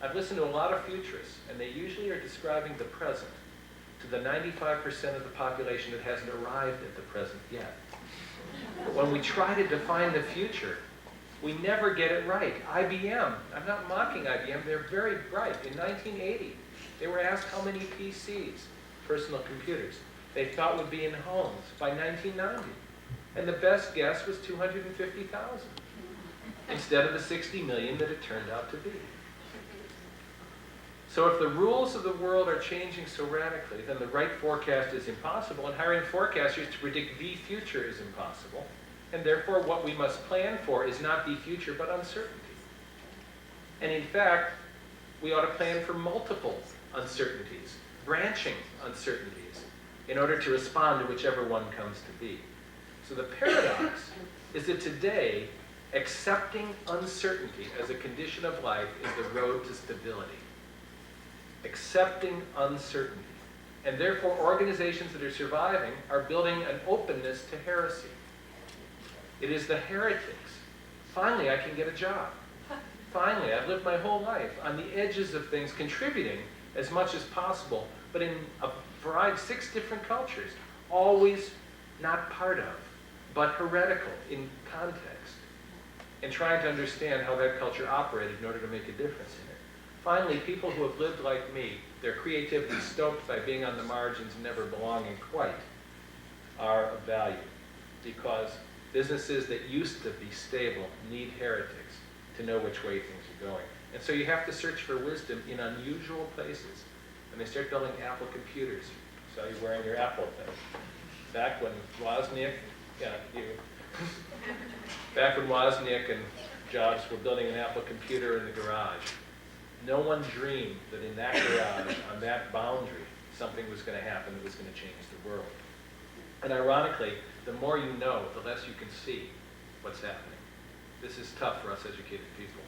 I've listened to a lot of futurists, and they usually are describing the present to the 95% of the population that hasn't arrived at the present yet. But when we try to define the future, we never get it right. IBM, I'm not mocking IBM, they're very bright. In 1980, they were asked how many PCs, personal computers, they thought would be in homes by 1990. And the best guess was 250,000 instead of the 60 million that it turned out to be. So if the rules of the world are changing so radically, then the right forecast is impossible, and hiring forecasters to predict the future is impossible. And therefore, what we must plan for is not the future, but uncertainty. And in fact, we ought to plan for multiple uncertainties, branching uncertainties, in order to respond to whichever one comes to be. So the paradox is that today, accepting uncertainty as a condition of life is the road to stability. Accepting uncertainty. And therefore, organizations that are surviving are building an openness to heresy. It is the heretics. Finally, I can get a job. Finally, I've lived my whole life on the edges of things, contributing as much as possible, but in a variety of 6 different cultures, always not part of, but heretical in context, and trying to understand how that culture operated in order to make a difference in it. Finally, people who have lived like me, their creativity stoked by being on the margins and never belonging quite, are of value, because businesses that used to be stable need heretics to know which way things are going. And so you have to search for wisdom in unusual places. And they start building Apple computers. So you're wearing your Apple thing. Back when Wozniak, back when Wozniak and Jobs were building an Apple computer in the garage, no one dreamed that in that garage, on that boundary, something was going to happen that was going to change the world. And ironically, the more you know, the less you can see what's happening. This is tough for us educated people.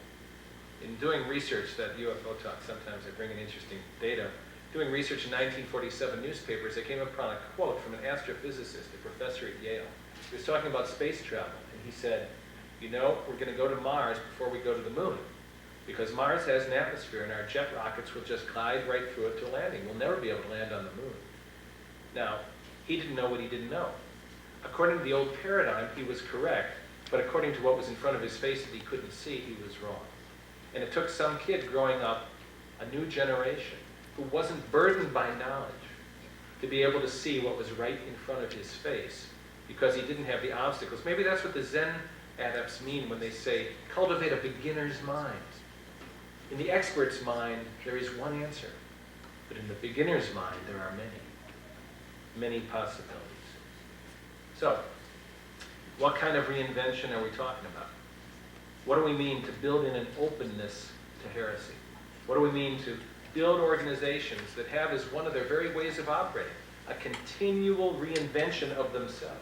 In doing research, that UFO talk, sometimes I bring in interesting data. Doing research in 1947 newspapers, I came upon a quote from an astrophysicist, a professor at Yale. He was talking about space travel, and he said, you know, we're going to go to Mars before we go to the moon, because Mars has an atmosphere, and our jet rockets will just glide right through it to landing. We'll never be able to land on the moon. Now, he didn't know what he didn't know. According to the old paradigm, he was correct, but according to what was in front of his face that he couldn't see, he was wrong. And it took some kid growing up, a new generation, who wasn't burdened by knowledge, to be able to see what was right in front of his face, because he didn't have the obstacles. Maybe that's what the Zen adepts mean when they say, cultivate a beginner's mind. In the expert's mind, there is one answer, but in the beginner's mind, there are many possibilities. So, what kind of reinvention are we talking about? What do we mean to build in an openness to heresy? What do we mean to build organizations that have as one of their very ways of operating a continual reinvention of themselves,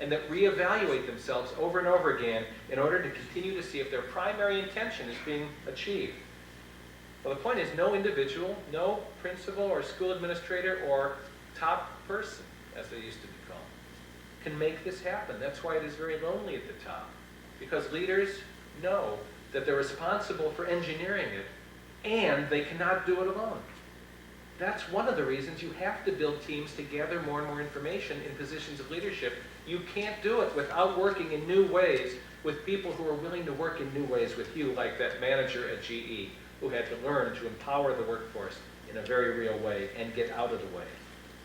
and that reevaluate themselves over and over again in order to continue to see if their primary intention is being achieved? Well, the point is, no individual, no principal or school administrator or top person, as they used to be called, can make this happen. That's why it is very lonely at the top, because leaders know that they're responsible for engineering it, and they cannot do it alone. That's one of the reasons you have to build teams to gather more and more information in positions of leadership. You can't do it without working in new ways with people who are willing to work in new ways with you, like that manager at GE who had to learn to empower the workforce in a very real way and get out of the way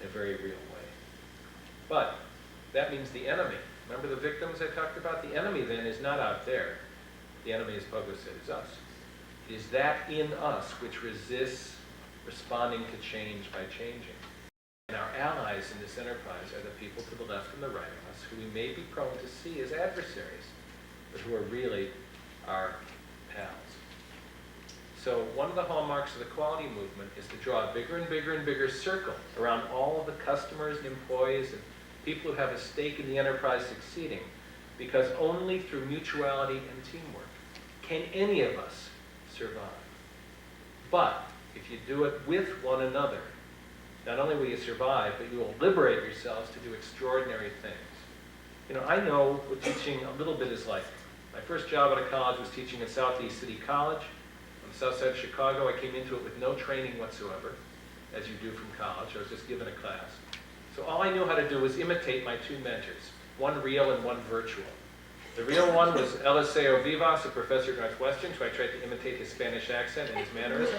in a very real way. But that means the enemy. Remember the victims I talked about? The enemy then is not out there. The enemy, as Pogo said, is us. It is that in us which resists responding to change by changing. And our allies in this enterprise are the people to the left and the right of us, who we may be prone to see as adversaries, but who are really our pals. So one of the hallmarks of the quality movement is to draw a bigger and bigger and bigger circle around all of the customers and employees and people who have a stake in the enterprise succeeding, because only through mutuality and teamwork can any of us survive. But if you do it with one another, not only will you survive, but you will liberate yourselves to do extraordinary things. You know, I know what teaching a little bit is like. My first job out of college was teaching at Southeast City College on the south side of Chicago. I came into it with no training whatsoever, as you do from college. I was just given a class. So all I knew how to do was imitate my two mentors, one real and one virtual. The real one was Eliseo Vivas, a professor at Northwestern, so I tried to imitate his Spanish accent and his mannerisms.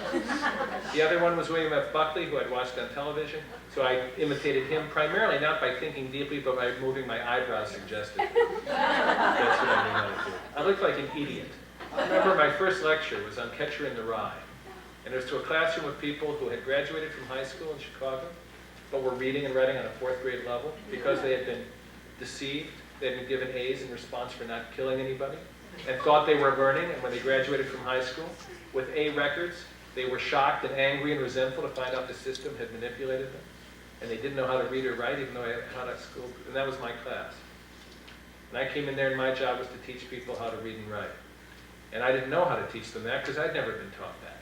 The other one was William F. Buckley, who I'd watched on television, so I imitated him primarily not by thinking deeply, but by moving my eyebrows suggestively. That's what I knew how to do. I looked like an idiot. I remember my first lecture was on Catcher in the Rye, and it was to a classroom of people who had graduated from high school in Chicago, but were reading and writing on a 4th grade level because they had been deceived. They had been given A's in response for not killing anybody and thought they were learning, and when they graduated from high school with A records, they were shocked and angry and resentful to find out the system had manipulated them. And they didn't know how to read or write, even though I had taught at school. And that was my class. And I came in there, and my job was to teach people how to read and write. And I didn't know how to teach them that because I'd never been taught that.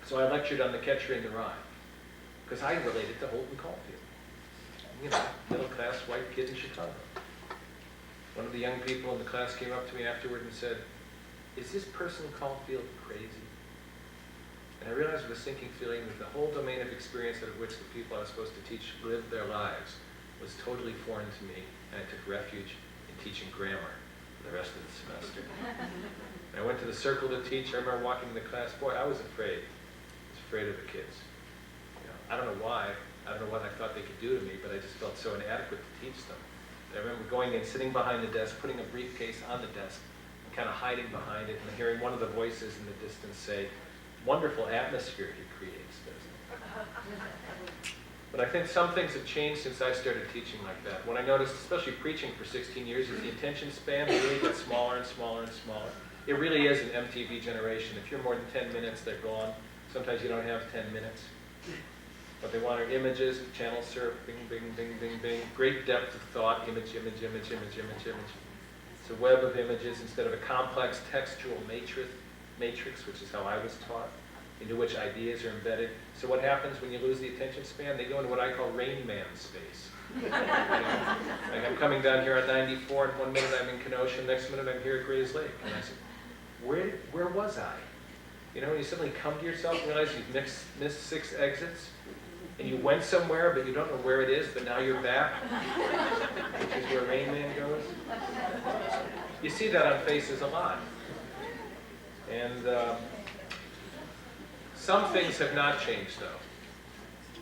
So I lectured on the Catcher in the Rye because I related to Holden Caulfield. You know, middle-class white kid in Chicago. One of the young people in the class came up to me afterward and said, "Is this person Caulfield crazy?" And I realized with a sinking feeling that the whole domain of experience out of which the people I was supposed to teach lived their lives was totally foreign to me, and I took refuge in teaching grammar for the rest of the semester. And I went to the circle to teach. I remember walking in the class. Boy, I was afraid. I was afraid of the kids. You know, I don't know why. I don't know what I thought they could do to me, but I just felt so inadequate to teach them. I remember going in, sitting behind the desk, putting a briefcase on the desk, and kind of hiding behind it, and hearing one of the voices in the distance say, "Wonderful atmosphere he creates, doesn't he?" But I think some things have changed since I started teaching like that. What I noticed, especially preaching for 16 years, is the attention span really gets smaller and smaller and smaller. It really is an MTV generation. If you're more than 10 minutes, they're gone. Sometimes you don't have 10 minutes. What they want are images, channel surf, bing, bing, bing, bing, bing. Great depth of thought, image, image, image, image, image, image. It's a web of images instead of a complex textual matrix, which is how I was taught, into which ideas are embedded. So what happens when you lose the attention span? They go into what I call Rain Man space. Like I'm coming down here on 94, and one minute I'm in Kenosha, next minute I'm here at Gray's Lake. And I said, where was I? You know, when you suddenly come to yourself and realize you've missed 6 exits, and you went somewhere, but you don't know where it is, but now you're back, which is where Rain Man goes. You see that on faces a lot. And some things have not changed, though.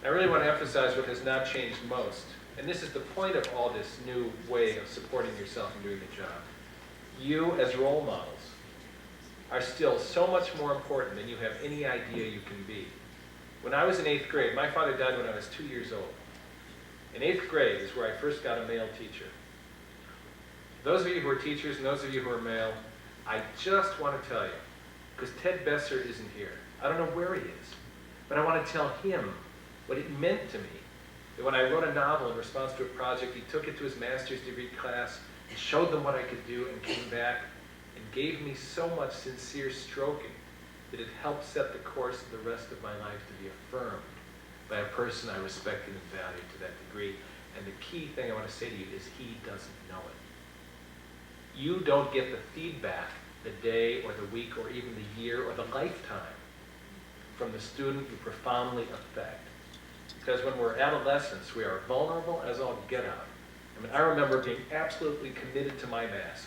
I really want to emphasize what has not changed most. And this is the point of all this new way of supporting yourself and doing the job. You, as role models, are still so much more important than you have any idea you can be. When I was in 8th grade, my father died when I was 2 years old. In 8th grade is where I first got a male teacher. Those of you who are teachers and those of you who are male, I just want to tell you, because Ted Besser isn't here. I don't know where he is, but I want to tell him what it meant to me. That when I wrote a novel in response to a project, he took it to his master's degree class and showed them what I could do and came back and gave me so much sincere stroking that it helped set the course of the rest of my life to be affirmed by a person I respected and valued to that degree. And the key thing I want to say to you is he doesn't know it. You don't get the feedback the day or the week or even the year or the lifetime from the student you profoundly affect. Because when we're adolescents, we are vulnerable as all get out. I mean, I remember being absolutely committed to my mask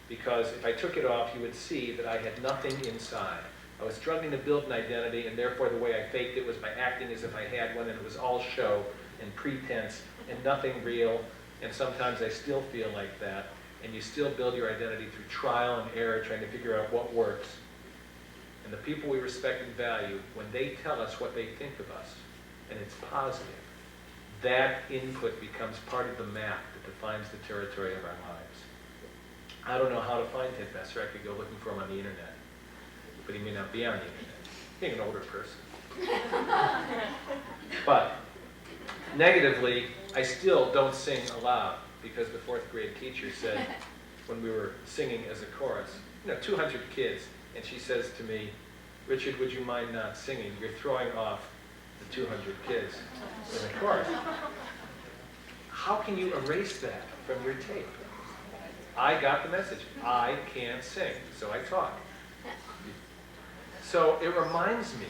because if I took it off, you would see that I had nothing inside. I was struggling to build an identity, and therefore the way I faked it was by acting as if I had one, and it was all show and pretense and nothing real, and sometimes I still feel like that, and you still build your identity through trial and error, trying to figure out what works. And the people we respect and value, when they tell us what they think of us, and it's positive, that input becomes part of the map that defines the territory of our lives. I don't know how to find Ted Besser. I could go looking for him on the internet, but he may not be on the internet, being an older person. But negatively, I still don't sing aloud because the 4th grade teacher said, when we were singing as a chorus, 200 kids, and she says to me, "Richard, would you mind not singing? You're throwing off the 200 kids in the chorus." How can you erase that from your tape? I got the message. I can't sing, so I talk. So it reminds me,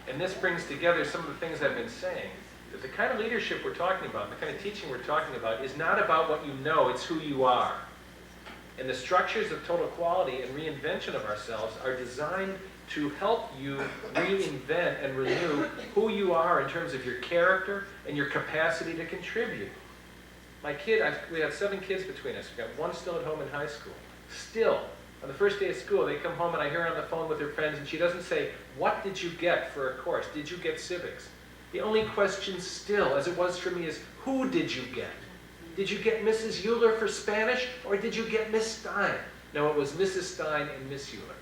and this brings together some of the things I've been saying, that the kind of leadership we're talking about, the kind of teaching we're talking about, is not about what you know, it's who you are. And the structures of total quality and reinvention of ourselves are designed to help you reinvent and renew who you are in terms of your character and your capacity to contribute. My kid, we have 7 kids between us. We've got 1 still at home in high school. Still, on the first day of school, they come home and I hear her on the phone with her friends and she doesn't say, "What did you get for a course? Did you get civics?" The only question still, as it was for me, is who did you get? Did you get Mrs. Euler for Spanish or did you get Miss Stein? No, it was Mrs. Stein and Miss Euler.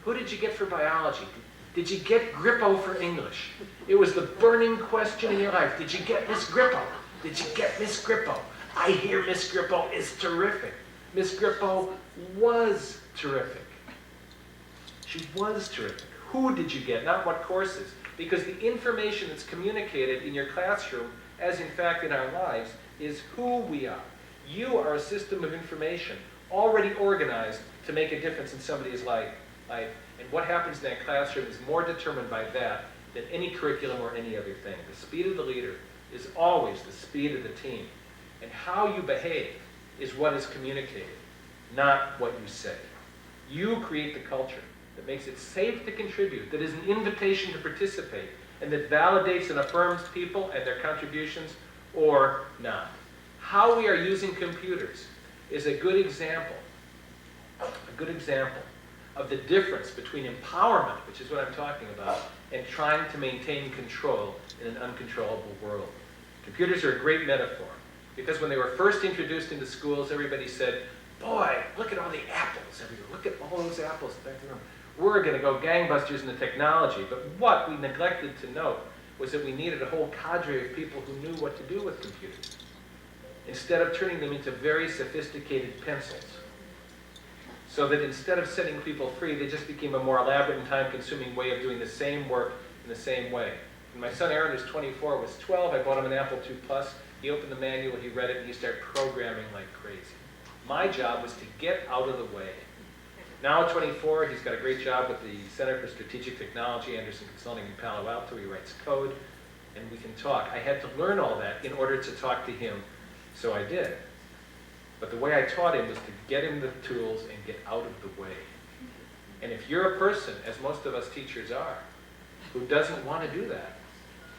Who did you get for biology? Did you get Grippo for English? It was the burning question in your life. Did you get Miss Grippo? Did you get Miss Grippo? I hear Miss Grippo is terrific. Miss Grippo was terrific. She was terrific. Who did you get? Not what courses. Because the information that's communicated in your classroom, as in fact in our lives, is who we are. You are a system of information already organized to make a difference in somebody's life. And what happens in that classroom is more determined by that than any curriculum or any other thing. The speed of the leader is always the speed of the team. And how you behave is what is communicated, not what you say. You create the culture that makes it safe to contribute, that is an invitation to participate, and that validates and affirms people and their contributions or not. How we are using computers is a good example of the difference between empowerment, which is what I'm talking about, and trying to maintain control in an uncontrollable world. Computers are a great metaphor, because when they were first introduced into schools, everybody said, "Boy, look at all the apples everywhere. Look at all those apples back there. We're going to go gangbusters in the technology." But what we neglected to note was that we needed a whole cadre of people who knew what to do with computers, instead of turning them into very sophisticated pencils. So that instead of setting people free, they just became a more elaborate and time-consuming way of doing the same work in the same way. When my son Aaron, who's 24, was 12, I bought him an Apple II Plus. He opened the manual, he read it, and he started programming like crazy. My job was to get out of the way. Now at 24, he's got a great job with the Center for Strategic Technology, Anderson Consulting in Palo Alto. He writes code, and we can talk. I had to learn all that in order to talk to him, so I did. But the way I taught him was to get him the tools and get out of the way. And if you're a person, as most of us teachers are, who doesn't want to do that,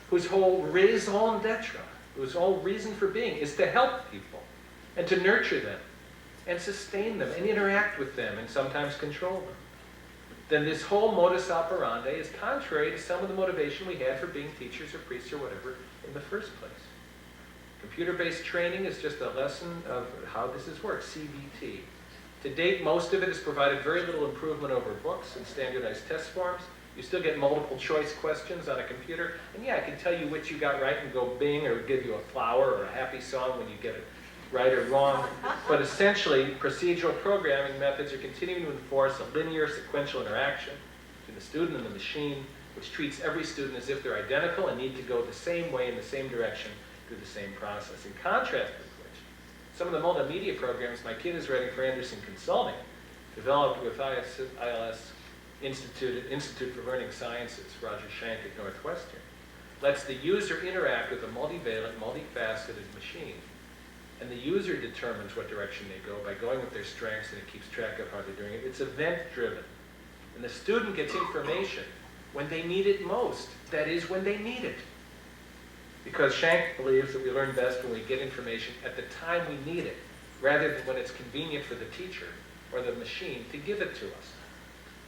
whose whole raison d'etre, whose whole reason for being is to help people and to nurture them and sustain them and interact with them and sometimes control them, then this whole modus operandi is contrary to some of the motivation we had for being teachers or priests or whatever in the first place. Computer-based training is just a lesson of how this has worked, CBT. To date, most of it has provided very little improvement over books and standardized test forms. You still get multiple choice questions on a computer, and yeah, I can tell you which you got right and go bing or give you a flower or a happy song when you get it right or wrong. But essentially, procedural programming methods are continuing to enforce a linear sequential interaction between the student and the machine, which treats every student as if they're identical and need to go the same way in the same direction through the same process. In contrast with which, some of the multimedia programs my kid is writing for Anderson Consulting, developed with ILS Institute for Learning Sciences, Roger Schenck at Northwestern, lets the user interact with a multivalent, multifaceted machine. And the user determines what direction they go by going with their strengths, and it keeps track of how they're doing it. It's event-driven. And the student gets information when they need it most. That is, when they need it. Because Schenck believes that we learn best when we get information at the time we need it, rather than when it's convenient for the teacher or the machine to give it to us.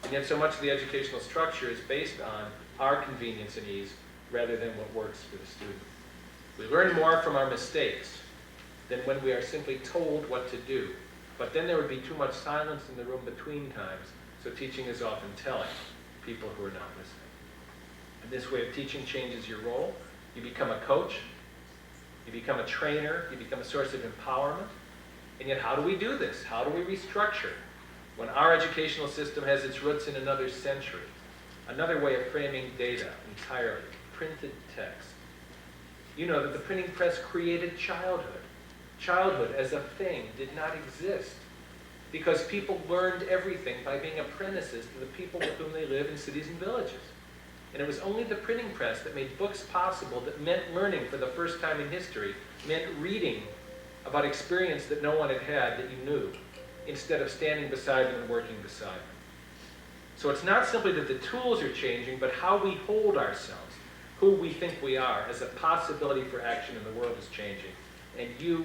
And yet so much of the educational structure is based on our convenience and ease rather than what works for the student. We learn more from our mistakes than when we are simply told what to do. But then there would be too much silence in the room between times, so teaching is often telling people who are not listening. And this way of teaching changes your role. You become a coach, you become a trainer, you become a source of empowerment. And yet how do we do this? How do we restructure when our educational system has its roots in another century, another way of framing data entirely, printed text? You know that the printing press created childhood. Childhood as a thing did not exist because people learned everything by being apprentices to the people with whom they live in cities and villages. And it was only the printing press that made books possible, that meant learning for the first time in history, meant reading about experience that no one had had that you knew. instead of standing beside them and working beside them. So it's not simply that the tools are changing, but how we hold ourselves, who we think we are as a possibility for action in the world is changing. And you,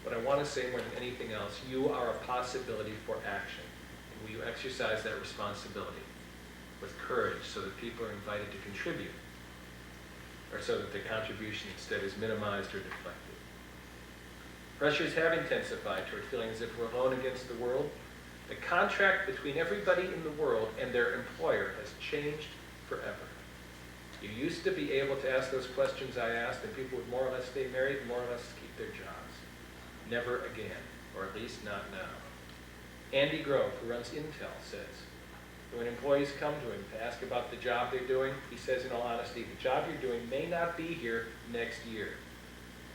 what I want to say more than anything else, you are a possibility for action. And will you exercise that responsibility with courage so that people are invited to contribute, or so that the contribution instead is minimized or deflected? Pressures have intensified toward feeling as if we're alone against the world. The contract between everybody in the world and their employer has changed forever. You used to be able to ask those questions I asked, and people would more or less stay married, more or less keep their jobs. Never again, or at least not now. Andy Grove, who runs Intel, says, when employees come to him to ask about the job they're doing, he says in all honesty, the job you're doing may not be here next year.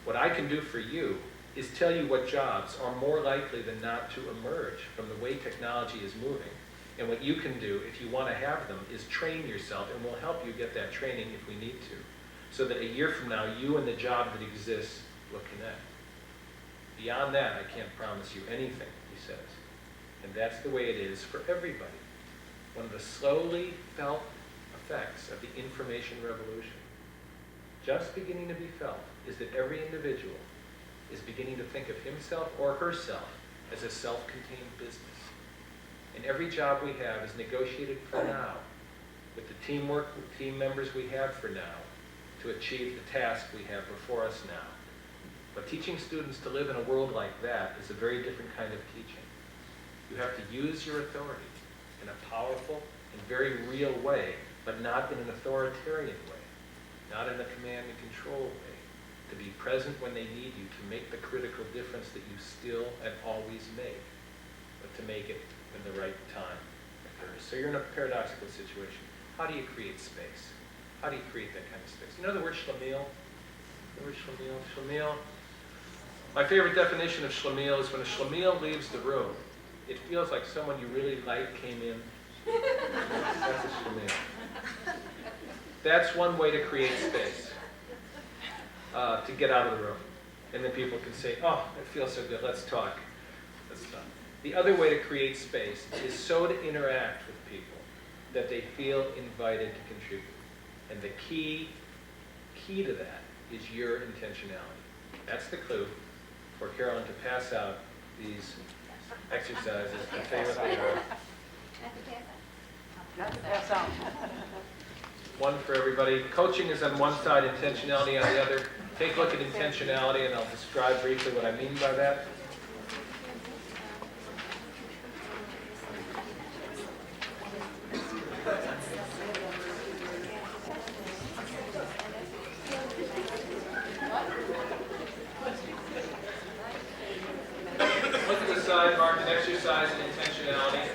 What I can do for you is tell you what jobs are more likely than not to emerge from the way technology is moving. And what you can do, if you want to have them, is train yourself, and we'll help you get that training if we need to, so that a year from now, you and the job that exists will connect. Beyond that, I can't promise you anything, he says. And that's the way it is for everybody. One of the slowly felt effects of the information revolution, just beginning to be felt, is that every individual is beginning to think of himself or herself as a self-contained business. And every job we have is negotiated for now, with the teamwork, with team members we have for now, to achieve the task we have before us now. But teaching students to live in a world like that is a very different kind of teaching. You have to use your authority in a powerful and very real way, but not in an authoritarian way, not in a command and control way. To be present when they need you, to make the critical difference that you still and always make, but to make it when the right time occurs. So you're in a paradoxical situation. How do you create space? How do you create that kind of space? You know the word schlemiel? The word schlemiel? Schlemiel. My favorite definition of schlemiel is when a schlemiel leaves the room, it feels like someone you really like came in. That's a schlemiel. That's one way to create space. To get out of the room. And then people can say, oh, it feels so good, let's talk. Let's talk. The other way to create space is so to interact with people that they feel invited to contribute. And the key to that is your intentionality. That's the clue for Carolyn to pass out these exercises and say what they are. Pass out. One for everybody. Coaching is on one side, intentionality on the other. Take a look at intentionality, and I'll describe briefly what I mean by that. Look at the side marked an exercise in intentionality.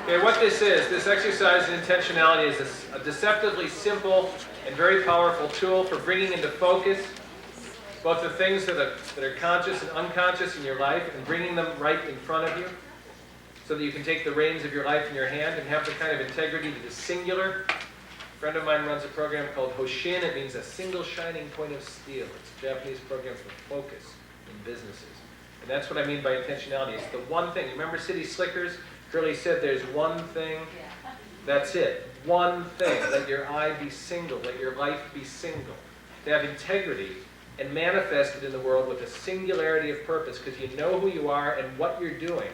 Okay, what this is, this exercise in intentionality is a deceptively simple and very powerful tool for bringing into focus both the things that are conscious and unconscious in your life and bringing them right in front of you so that you can take the reins of your life in your hand and have the kind of integrity that is singular. A friend of mine runs a program called Hoshin. It means a single shining point of steel. It's a Japanese program for focus in businesses. And that's what I mean by intentionality. It's the one thing. You remember City Slickers? Curly said there's one thing. That's it. One thing. Let your eye be single. Let your life be single. To have integrity and manifest it in the world with a singularity of purpose because you know who you are and what you're doing.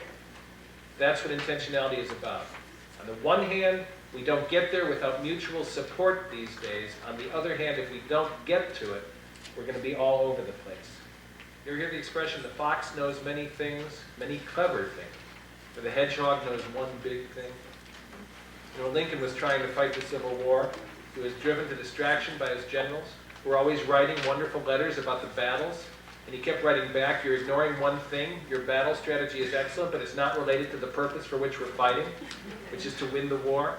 That's what intentionality is about. On the one hand, we don't get there without mutual support these days. On the other hand, if we don't get to it, we're going to be all over the place. You ever hear the expression, the fox knows many things, many clever things, but the hedgehog knows one big thing? You know, Lincoln was trying to fight the Civil War. He was driven to distraction by his generals, who were always writing wonderful letters about the battles. And he kept writing back, you're ignoring one thing. Your battle strategy is excellent, but it's not related to the purpose for which we're fighting, which is to win the war.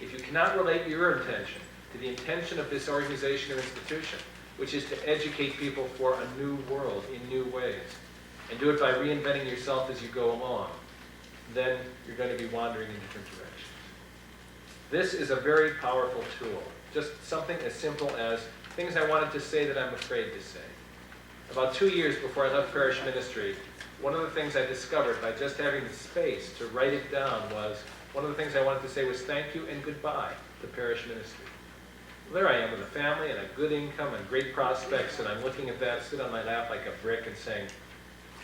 If you cannot relate your intention to the intention of this organization or institution, which is to educate people for a new world in new ways, and do it by reinventing yourself as you go along, then you're going to be wandering in different directions. This is a very powerful tool. Just something as simple as things I wanted to say that I'm afraid to say. About 2 years before I left parish ministry, one of the things I discovered by just having the space to write it down was, one of the things I wanted to say was thank you and goodbye to parish ministry. Well, there I am with a family and a good income and great prospects, and I'm looking at that, sit on my lap like a brick and saying,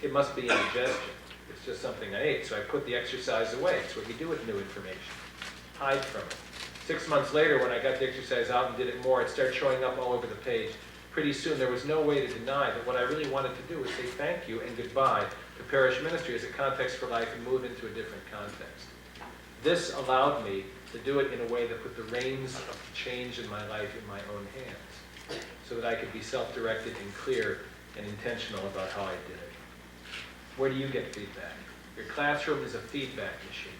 it must be indigestion. It's just something I ate, so I put the exercise away. It's what you do with new information. Hide from it. 6 months later, when I got the exercise out and did it more, it started showing up all over the page. Pretty soon, there was no way to deny that what I really wanted to do was say thank you and goodbye to parish ministry as a context for life and move into a different context. This allowed me to do it in a way that put the reins of change in my life in my own hands, so that I could be self-directed and clear and intentional about how I did it. Where do you get feedback? Your classroom is a feedback machine.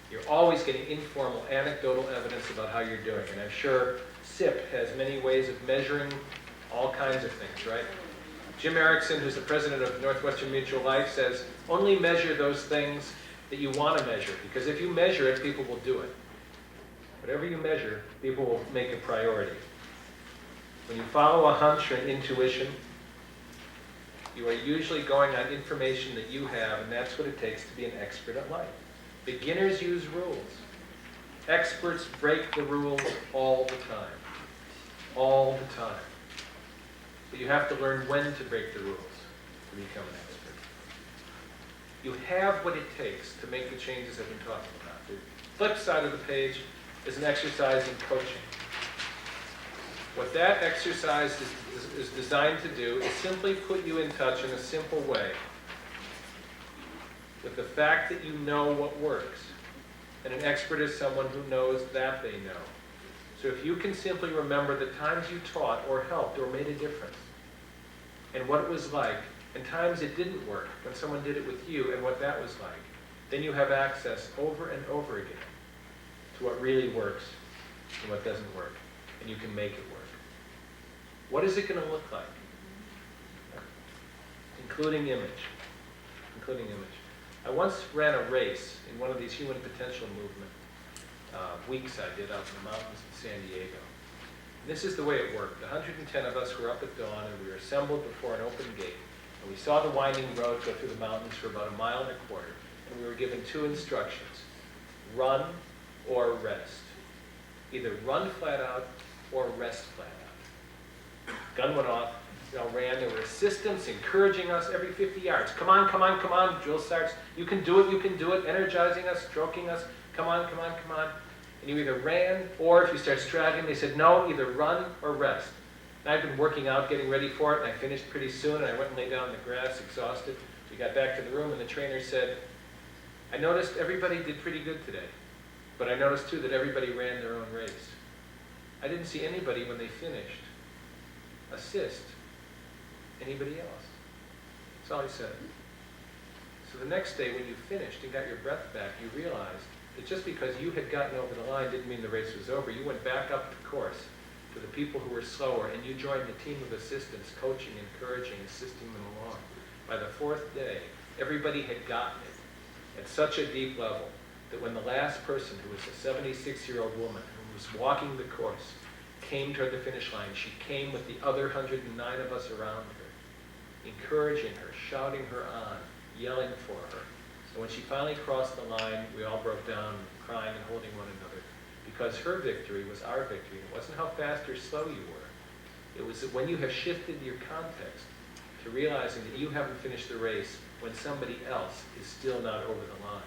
You're always getting informal, anecdotal evidence about how you're doing. And I'm sure SIP has many ways of measuring all kinds of things, right? Jim Erickson, who's the president of Northwestern Mutual Life, says, only measure those things that you want to measure, because if you measure it, people will do it. Whatever you measure, people will make a priority. When you follow a hunch or an intuition, you are usually going on information that you have, and that's what it takes to be an expert at life. Beginners use rules. Experts break the rules all the time. All the time. But you have to learn when to break the rules to become an expert. You have what it takes to make the changes I've been talking about. The flip side of the page is an exercise in coaching. What that exercise is designed to do is simply put you in touch in a simple way with the fact that you know what works. And an expert is someone who knows that they know. So if you can simply remember the times you taught or helped or made a difference, and what it was like, and times it didn't work, when someone did it with you, and what that was like, then you have access over and over again to what really works and what doesn't work, and you can make it work. What is it going to look like? Including image. Including image. I once ran a race in one of these human potential movement weeks I did out in the mountains of San Diego. And this is the way it worked. 110 of us were up at dawn, and we were assembled before an open gate. And we saw the winding road go through the mountains for about 1.25 miles, and we were given 2 instructions: run or rest. Either run flat out or rest flat out. Gun went off. We all ran. There were assistants encouraging us every 50 yards. Come on, come on, come on. Drill starts. You can do it, you can do it. Energizing us, stroking us. Come on, come on, come on. And you either ran, or if you start straggling, they said, no, either run or rest. And I'd been working out, getting ready for it, and I finished pretty soon, and I went and lay down in the grass, exhausted. We got back to the room, and the trainer said, I noticed everybody did pretty good today, but I noticed too that everybody ran their own race. I didn't see anybody when they finished assist anybody else. That's all he said. So the next day when you finished and got your breath back, you realized that just because you had gotten over the line didn't mean the race was over. You went back up the course to the people who were slower, and you joined the team of assistants, coaching, encouraging, assisting them along. By the 4th day, everybody had gotten it at such a deep level that when the last person, who was a 76-year-old woman who was walking the course, came toward the finish line, she came with the other 109 of us around her, encouraging her, shouting her on, yelling for her. And when she finally crossed the line, we all broke down, crying and holding one another, because her victory was our victory. It wasn't how fast or slow you were. It was that when you have shifted your context to realizing that you haven't finished the race when somebody else is still not over the line,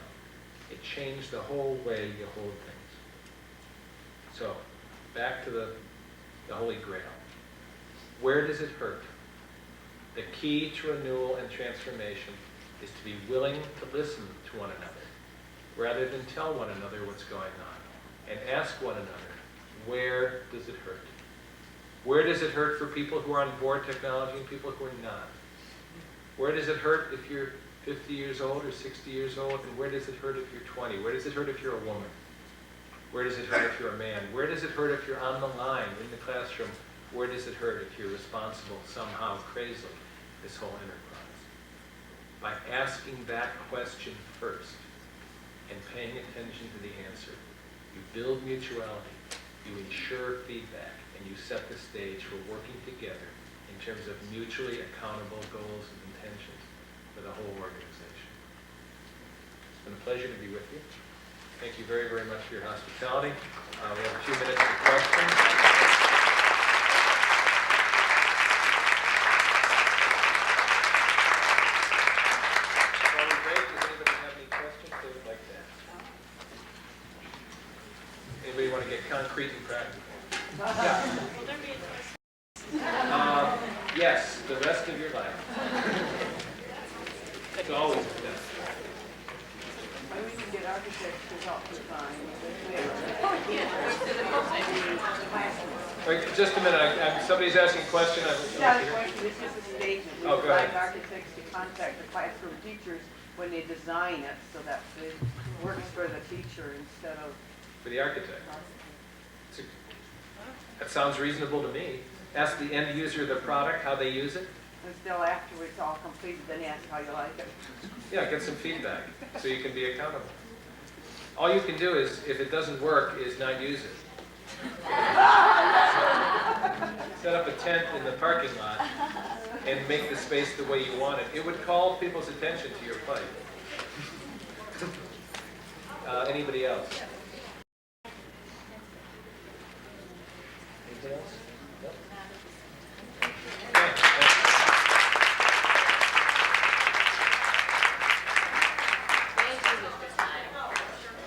it changed the whole way you hold things. So, back to the Holy Grail. Where does it hurt? The key to renewal and transformation is to be willing to listen to one another, rather than tell one another what's going on, and ask one another, where does it hurt? Where does it hurt for people who are on board technology and people who are not? Where does it hurt if you're 50 years old or 60 years old, and where does it hurt if you're 20? Where does it hurt if you're a woman? Where does it hurt if you're a man? Where does it hurt if you're on the line in the classroom? Where does it hurt if you're responsible somehow, crazily, this whole enterprise? By asking that question first and paying attention to the answer, you build mutuality, you ensure feedback, and you set the stage for working together in terms of mutually accountable goals and intentions for the whole organization. It's been a pleasure to be with you. Thank you very, very much for your hospitality. We have a few minutes for questions. While we break, does anybody have any questions they would like to ask? Anybody want to get concrete and practical? Yeah. Will there be a question? Yes, the rest of your life. It's always been that. Maybe we can get architects to help design. Wait, just a minute. Somebody's asking a question. Not a question, this is a statement. We Oh, go ahead. provide architects to contact the classroom teachers when they design it so that it works for the teacher instead of. For the architect. That sounds reasonable to me. Ask the end user of the product how they use it. And still after it's all completed, then ask how you like it. Yeah, get some feedback so you can be accountable. All you can do is, if it doesn't work, is not use it. Set up a tent in the parking lot and make the space the way you want it. It would call people's attention to your plight. Anybody else? Anything else? No? Okay, Thank you, Mr. Thieme.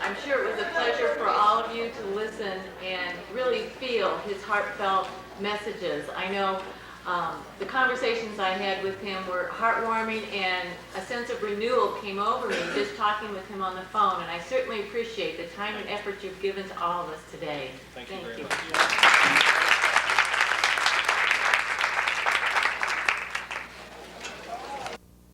I'm sure it was a pleasure for all of you to listen and really feel his heartfelt messages. I know the conversations I had with him were heartwarming, and a sense of renewal came over me just talking with him on the phone, and I certainly appreciate the time and effort you've given to all of us today. Thank you very you. much.